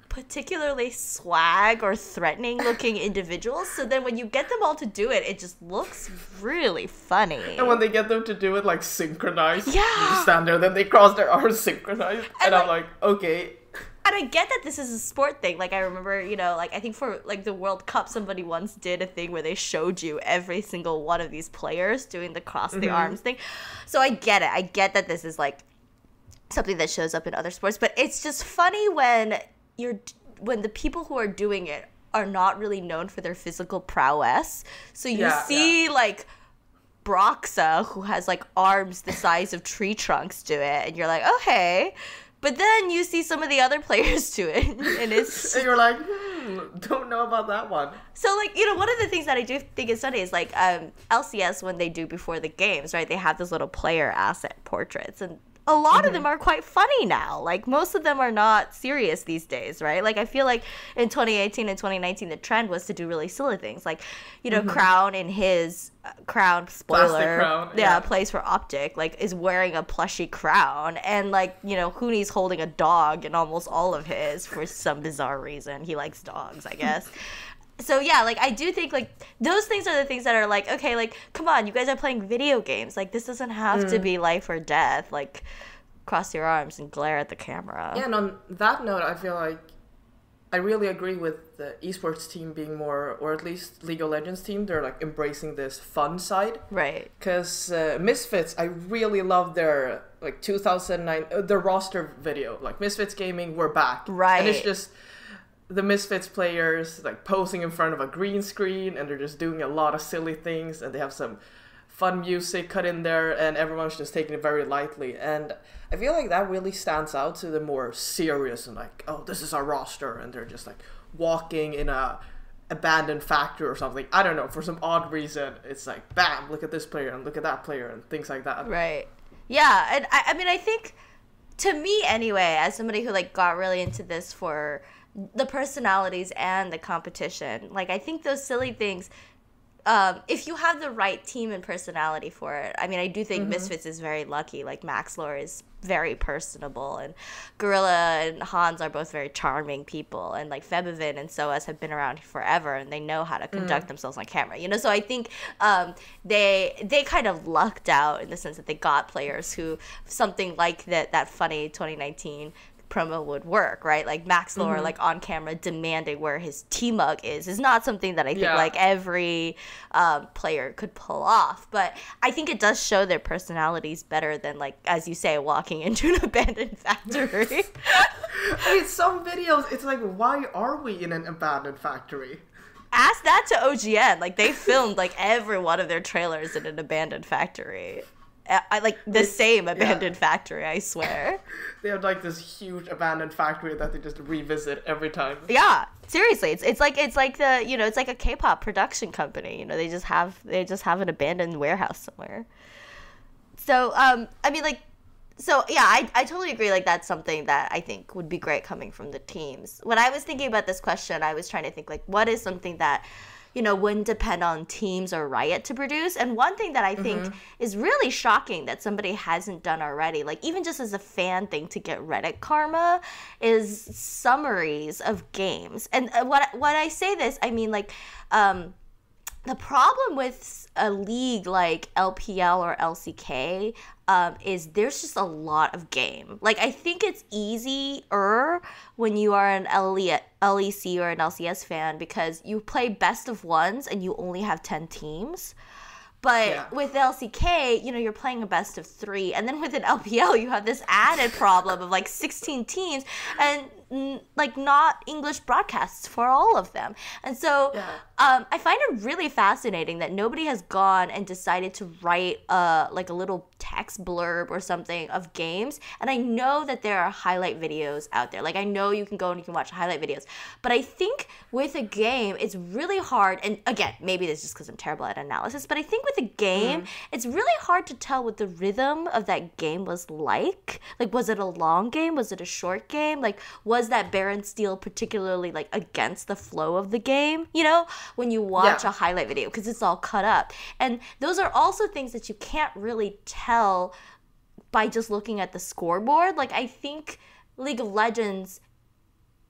particularly swag or threatening looking individuals. So then when you get them all to do it, it just looks really funny. And when they get them to do it like synchronized, you stand there, then they cross their arms synchronized, and I'm like, okay. And I get that this is a sport thing. Like, I remember, you know, like, I think for, like, the World Cup, somebody once did a thing where they showed you every single one of these players doing the cross the arms thing. So I get it. I get that this is, like, something that shows up in other sports. But it's just funny when the people who are doing it are not really known for their physical prowess. So you see, like... Broxa, who has, like, arms the size of tree trunks, do it. And you're like, okay... But then you see some of the other players do it, and it's... And you're like, don't know about that one. So, like, you know, one of the things that I do think is funny is, like, LCS, when they do before the games, right, they have those little player asset portraits, and a lot of them are quite funny now. Like, most of them are not serious these days, right? Like, I feel like in 2018 and 2019, the trend was to do really silly things. Like, you know, Crown in his crown, spoiler, crown, plays for Optic, like, is wearing a plushy crown. And, like, you know, Huni's holding a dog in almost all of his for some bizarre reason. He likes dogs, I guess. So, yeah, like, I do think, like, those things are the things that are, like, okay, like, come on, you guys are playing video games. Like, this doesn't have to be life or death. Like, cross your arms and glare at the camera. Yeah, and on that note, I feel like I really agree with the esports team being more, or at least League of Legends team, they're, like, embracing this fun side. Right. Because Misfits, I really love their like 2009, the roster video, like Misfits Gaming, we're back. Right. And it's just the Misfits players like posing in front of a green screen, and they're just doing a lot of silly things, and they have some fun music cut in there, and everyone's just taking it very lightly. And I feel like that really stands out to the more serious and like, oh, this is our roster, and they're just like walking in a abandoned factory or something. I don't know, for some odd reason it's like, bam, look at this player and look at that player and things like that. Right. Yeah. And I mean, I think, to me anyway, as somebody who like got really into this for the personalities and the competition, like I think those silly things, if you have the right team and personality for it, I mean, I do think Misfits is very lucky. Like Maxlore is very personable, and Gorilla and Hans are both very charming people, and like Febivin and Soas have been around forever, and they know how to conduct themselves on camera, you know. So I think they kind of lucked out in the sense that they got players who something like that funny 2019 promo would work, right? Like Maxlore, like on camera demanding where his T-mug is not something that I think like every player could pull off. But I think it does show their personalities better than, like, as you say, walking into an abandoned factory. I mean, some videos, it's like, why are we in an abandoned factory? Ask that to OGN. Like, they filmed like every one of their trailers in an abandoned factory. I like the same abandoned factory, I swear. They have like this huge abandoned factory that they just revisit every time. Yeah, seriously, it's like the, you know, it's like a K-pop production company. You know, they just have an abandoned warehouse somewhere. So I mean, like, so yeah, I totally agree. Like, that's something that I think would be great coming from the teams. When I was thinking about this question, I was trying to think, like, what is something that, you know, wouldn't depend on teams or Riot to produce. And one thing that I think is really shocking that somebody hasn't done already, like even just as a fan thing to get Reddit karma, is summaries of games. And when I say this, I mean, like, the problem with a league like LPL or LCK is there's just a lot of game. Like, I think it's easier when you are an LEC or an LCS fan because you play best of ones and you only have 10 teams. But with LCK, you know, you're playing a best of 3. And then with an LPL, you have this added problem of like 16 teams and like not English broadcasts for all of them. And so I find it really fascinating that nobody has gone and decided to write like a little text blurb or something of games. And I know that there are highlight videos out there. Like, I know you can go and you can watch highlight videos. But I think with a game, it's really hard. And again, maybe this is just because I'm terrible at analysis. But I think with a game, it's really hard to tell what the rhythm of that game was like. Like, was it a long game? Was it a short game? Like, was that Baron Steel particularly like against the flow of the game? You know, when you watch a highlight video, because it's all cut up. And those are also things that you can't really tell by just looking at the scoreboard. Like, I think League of Legends,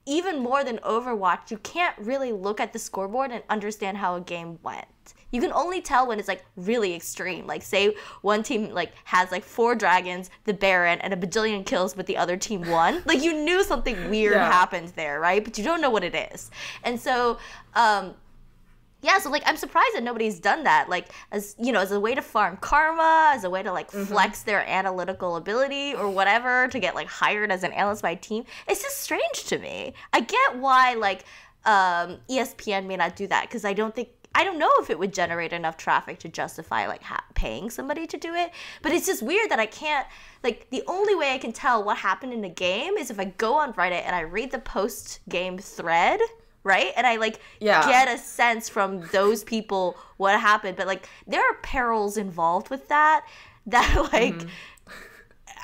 even more than Overwatch, you can't really look at the scoreboard and understand how a game went. You can only tell when it's like really extreme. Like, say one team like has like 4 dragons, the Baron, and a bajillion kills, but the other team won. Like, you knew something weird happened there, right? But you don't know what it is. And so so like, I'm surprised that nobody's done that, like, as, you know, as a way to farm karma, as a way to like flex their analytical ability or whatever, to get like hired as an analyst by a team. It's just strange to me. I get why like ESPN may not do that, because I don't know if it would generate enough traffic to justify like paying somebody to do it. But it's just weird that I can't, like, the only way I can tell what happened in a game is if I go on Reddit and I read the post-game thread, right? And I like get a sense from those people what happened. But like, there are perils involved with that like,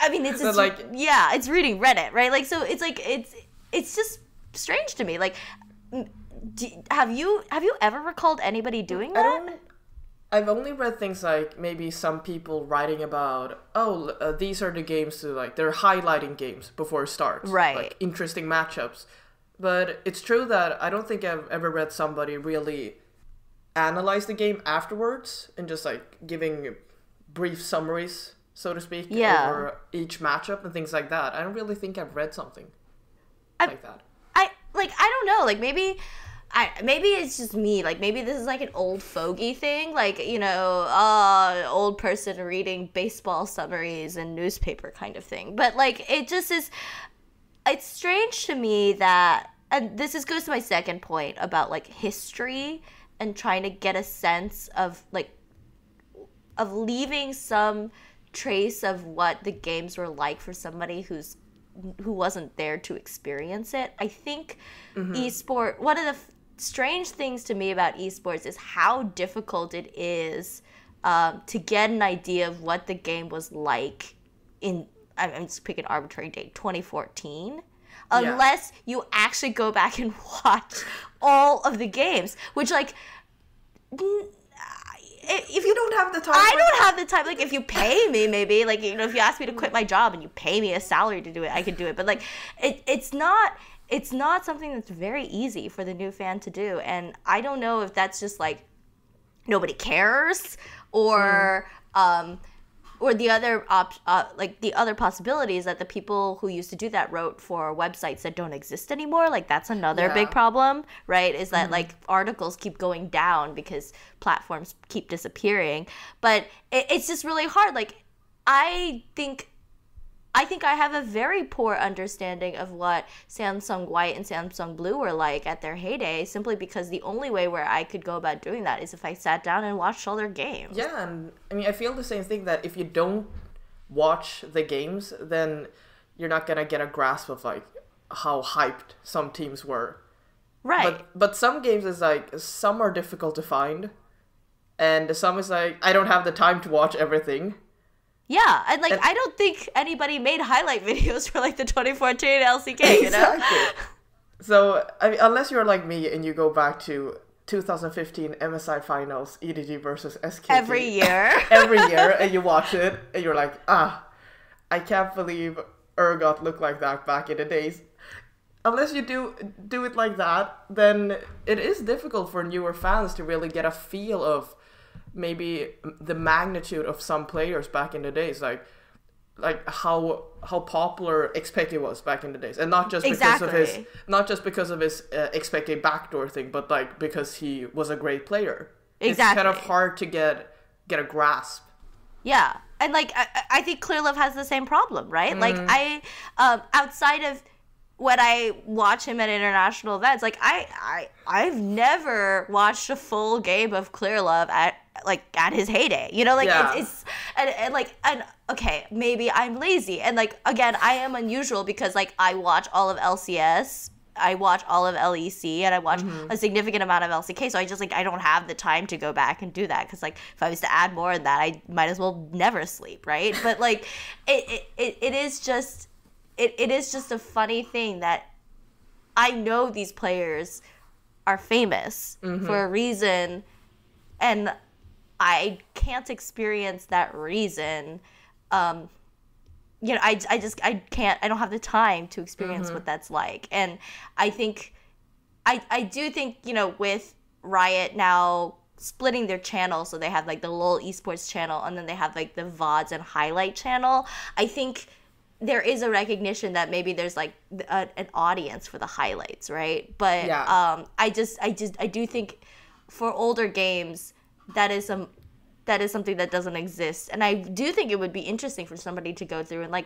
I mean, it's just, like, it's reading Reddit, right? Like, so it's like, it's just strange to me. Like, have you ever recalled anybody doing that? I've only read things like maybe some people writing about, these are the games to, like, they're highlighting games before it starts. Right. Like, interesting matchups. But it's true that I don't think I've ever read somebody really analyze the game afterwards and just, like, giving brief summaries, so to speak, over each matchup and things like that. I don't really think I've read something like that. I don't know. Like, maybe maybe it's just me. Like, maybe this is like an old fogey thing. Like, old person reading baseball summaries and newspaper kind of thing. But, like, it just is... It's strange to me that... And goes to my second point about, like, history and trying to get a sense of, like... of leaving some trace of what the games were like for somebody who wasn't there to experience it. I think esport, one of the strange things to me about esports is how difficult it is to get an idea of what the game was like in, I'm just picking an arbitrary date, 2014. Unless you actually go back and watch all of the games, which, like... If you don't have the time... I don't have the time. Like, if you pay me, maybe. Like, if you ask me to quit my job and you pay me a salary to do it, I could do it. But, like, it's not something that's very easy for the new fan to do. And I don't know if that's just, like, nobody cares or the other the other possibility is that the people who used to do that wrote for websites that don't exist anymore. Like, that's another big problem, right? Is that like articles keep going down because platforms keep disappearing. But it's just really hard. Like, I think I have a very poor understanding of what Samsung White and Samsung Blue were like at their heyday, simply because the only way where I could go about doing that is if I sat down and watched all their games. Yeah, and I mean, I feel the same thing, that if you don't watch the games, then you're not gonna get a grasp of, like, how hyped some teams were. Right. But some games is, like, some are difficult to find, and some is, like, I don't have the time to watch everything. Yeah, and, like, I don't think anybody made highlight videos for, like, the 2014 LCK, you know? Exactly. So, I mean, unless you're like me and you go back to 2015 MSI Finals, EDG versus SKT. Every year. Every year, and you watch it, and you're like, I can't believe Urgot looked like that back in the days. Unless you do it like that, then it is difficult for newer fans to really get a feel of maybe the magnitude of some players back in the days, like how popular Expected was back in the days, and not just because of his Expected backdoor thing, but, like, because he was a great player. Exactly. It's kind of hard to get a grasp. Yeah, and, like, I think Clearlove has the same problem, right? Like, I outside of when I watch him at international events, like, I've never watched a full game of Clearlove at his heyday, you know, like, it's okay, maybe I'm lazy, and, like, again, I am unusual because, like, I watch all of LCS, I watch all of LEC, and I watch a significant amount of LCK, so I just, like, I don't have the time to go back and do that, because, like, if I was to add more of that, I might as well never sleep, right? But, like, it is just a funny thing that I know these players are famous for a reason, and I can't experience that reason. I don't have the time to experience what that's like. And I think, I do think, with Riot now splitting their channel, so they have, like, the LoL Esports channel, and then they have, like, the VODs and highlight channel, I think there is a recognition that maybe there's, like, an audience for the highlights, right? But I do think for older games, that is something that doesn't exist. And I do think it would be interesting for somebody to go through and, like,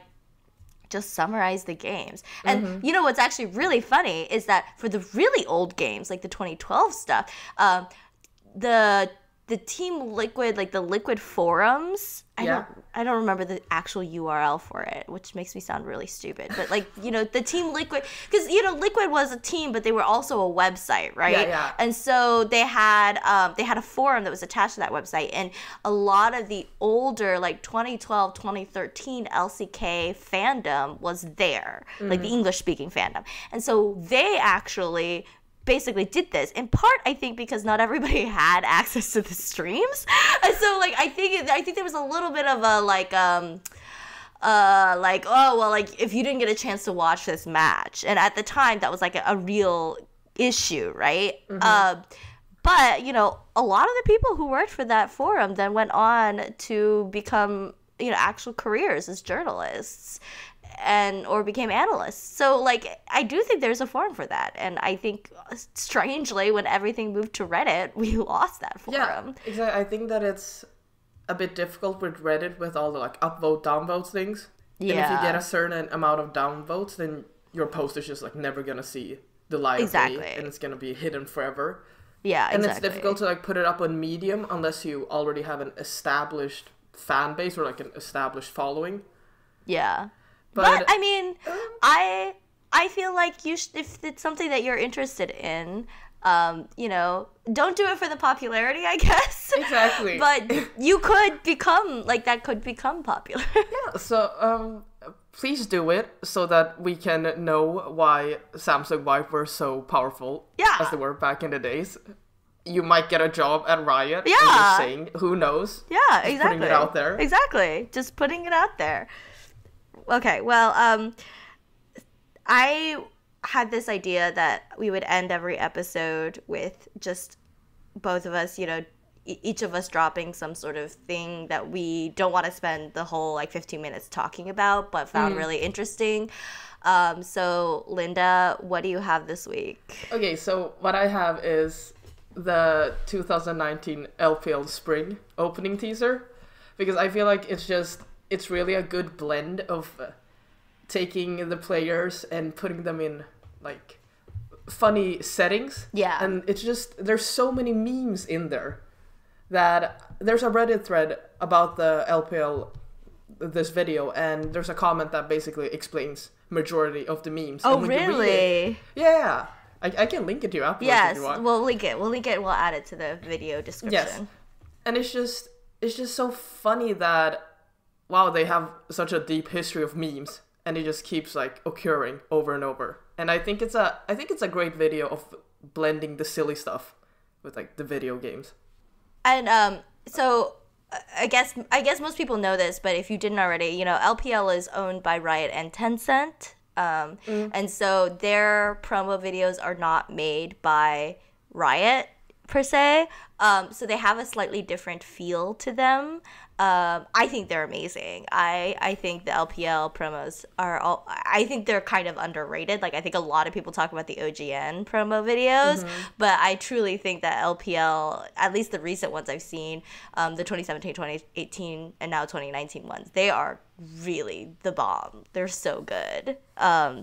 just summarize the games. And what's actually really funny is that for the really old games, like the 2012 stuff, the Team Liquid, like the Liquid forums, I don't remember the actual URL for it, which makes me sound really stupid. But, like, the Team Liquid, because, Liquid was a team, but they were also a website, right? Yeah. And so they had a forum that was attached to that website, and a lot of the older, like, 2012, 2013 LCK fandom was there, like the English-speaking fandom. And so they actually basically did this in part, I think, because not everybody had access to the streams, and so, like, I think there was a little bit of a if you didn't get a chance to watch this match, and at the time that was, like, a real issue, right? But a lot of the people who worked for that forum then went on to become actual careers as journalists. and or became analysts. So like I do think there's a forum for that, and I think strangely when everything moved to Reddit, we lost that forum. Yeah, exactly. I think that it's a bit difficult with Reddit with all the like upvote downvotes things. Yeah. And if you get a certain amount of downvotes, then your post is just like never gonna see the light of day, and it's gonna be hidden forever. Yeah, and it's difficult to like put it up on Medium unless you already have an established fan base or like an established following. Yeah, but I mean, I feel like if it's something that you're interested in, you know, don't do it for the popularity, I guess. Exactly. But you could become like that. Could become popular. Yeah. So please do it so that we can know why Samsung Vive were so powerful as they were back in the days. You might get a job at Riot. Yeah. I'm just saying, who knows? Yeah, exactly. Just putting it out there. Exactly. Just putting it out there. Okay, well, I had this idea that we would end every episode with just both of us, you know, each of us dropping some sort of thing that we don't want to spend the whole like 15 minutes talking about, but found really interesting. So Linda, what do you have this week? Okay, so what I have is the 2019 LPL Spring opening teaser, because I feel like it's really a good blend of taking the players and putting them in like funny settings. Yeah. And it's just, there's so many memes in there that there's a Reddit thread about the LPL, this video, and there's a comment that basically explains majority of the memes. Oh, really? Yeah. I can link it to you afterwards. Yes, if you want. we'll link it. We'll add it to the video description. Yes. And it's just so funny that, wow, they have such a deep history of memes, and it just keeps like occurring over and over. And I think it's a great video of blending the silly stuff with like the video games. And so I guess most people know this, but if you didn't already, you know, LPL is owned by Riot and Tencent. And so their promo videos are not made by Riot per se. So they have a slightly different feel to them. I think they're amazing. I think the LPL promos I think they're kind of underrated. Like, I think a lot of people talk about the OGN promo videos, but I truly think that LPL, at least the recent ones I've seen, the 2017, 2018, and now 2019 ones, they are really the bomb. They're so good.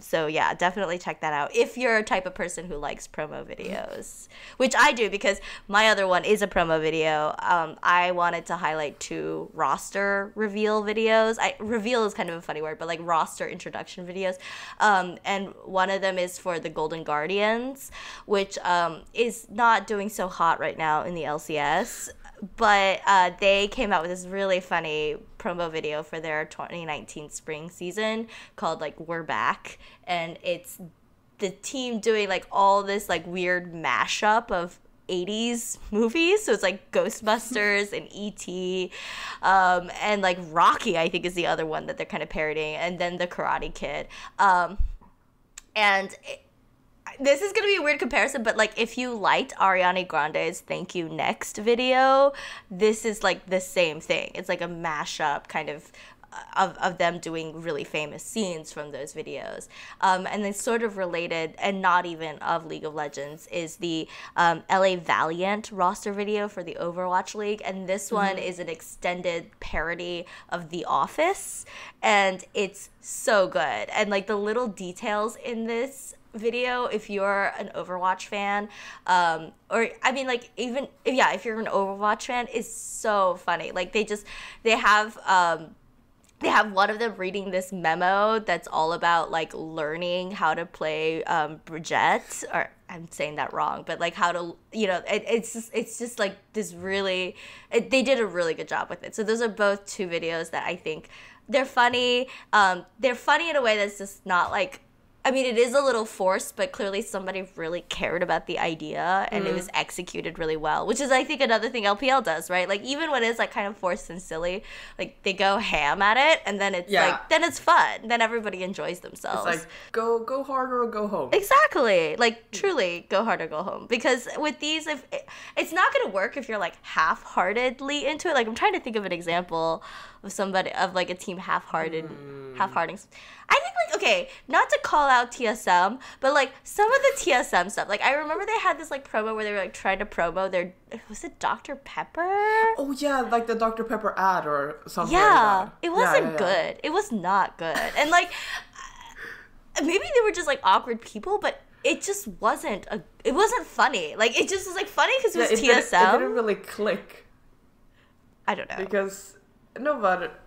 So yeah, definitely check that out if you're a type of person who likes promo videos, which I do, because my other one is a promo video. I wanted to highlight 2 roster reveal videos. Reveal is kind of a funny word, but like roster introduction videos. And one of them is for the Golden Guardians, which is not doing so hot right now in the LCS. But they came out with this really funny promo video for their 2019 spring season called like We're Back, and it's the team doing like all this like weird mashup of 80s movies. So it's like Ghostbusters and E.T. And like Rocky, I think, is the other one that they're kind of parodying, and then the Karate Kid. This is going to be a weird comparison, but like if you liked Ariana Grande's Thank You Next video, this is like the same thing. It's like a mashup kind of them doing really famous scenes from those videos. And then sort of related, and not even of League of Legends, is the LA Valiant roster video for the Overwatch League. And this one is an extended parody of The Office. And it's so good. And like the little details in this video, if you're an Overwatch fan, or I mean like even if you're an Overwatch fan, is so funny. Like they have one of them reading this memo that's all about like learning how to play Brigitte, or I'm saying that wrong, but like how to, you know, it's just like this really, they did a really good job with it. So those are both 2 videos that I think they're funny. They're funny in a way that's just not like I mean, it is a little forced, but clearly somebody really cared about the idea and it was executed really well, which is, I think, another thing LPL does, right? Like, even when it's, like, kind of forced and silly, like, they go ham at it, and then it's, like, then it's fun. Then everybody enjoys themselves. It's like, go hard or go home. Exactly. Like, truly, go hard or go home. Because with these, it's not going to work if you're, like, half-heartedly into it. Like, I'm trying to think of an example of somebody, of, like, a team half-hearting. I think, like, okay, not to call out TSM, but, like, some of the TSM stuff. Like, I remember they had this, like, promo where they were, like, trying to promo their, was it Dr. Pepper? Oh, yeah, like the Dr. Pepper ad or something like Yeah, that. it wasn't good. It was not good. And, like, maybe they were just, like, awkward people, but it just wasn't, it wasn't funny. Like, it just was, like, funny because it was TSM. It didn't really click. I don't know. Because, no, but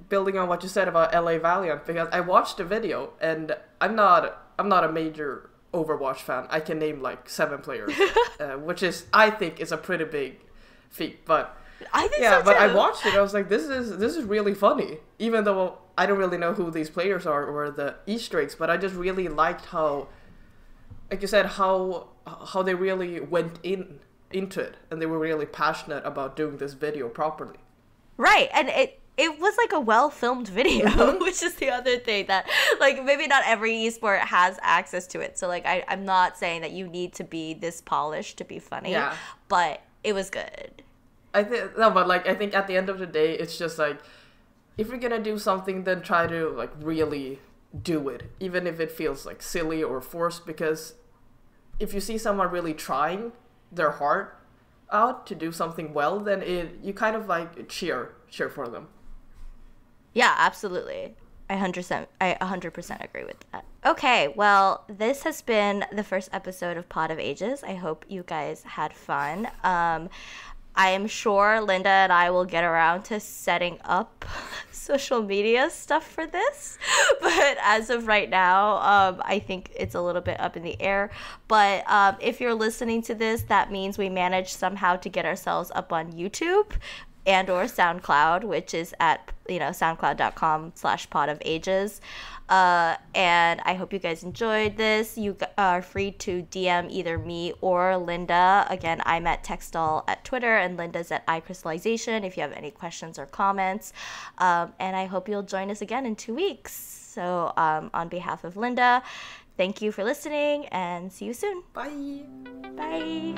building on what you said about LA Valiant, because I watched the video and I'm not a major Overwatch fan. I can name like 7 players, which is, I think, is a pretty big feat. But I think yeah, so but too. I watched it. I was like, this is really funny, even though I don't really know who these players are or the Easter eggs. But I just really liked how, like you said, how they really went into it, and they were really passionate about doing this video properly. Right, and it was like a well-filmed video, which is the other thing that, like, maybe not every esport has access to it. So, like, I'm not saying that you need to be this polished to be funny, but it was good. I think at the end of the day, it's just like, if you're gonna do something, then try to, like, really do it, even if it feels, like, silly or forced, because if you see someone really trying their heart out to do something well, then you kind of, like, cheer for them. Yeah, absolutely. I 100% agree with that. Okay, well, this has been the first episode of Pod of Ages. I hope you guys had fun. I am sure Linda and I will get around to setting up social media stuff for this. But as of right now, I think it's a little bit up in the air. But if you're listening to this, that means we managed somehow to get ourselves up on YouTube and or SoundCloud, which is at, soundcloud.com/podofages. And I hope you guys enjoyed this. You are free to DM either me or Linda. Again, I'm at Textall at Twitter, and Linda's at iCrystallization if you have any questions or comments. And I hope you'll join us again in 2 weeks. So on behalf of Linda, thank you for listening, and see you soon. Bye. Bye.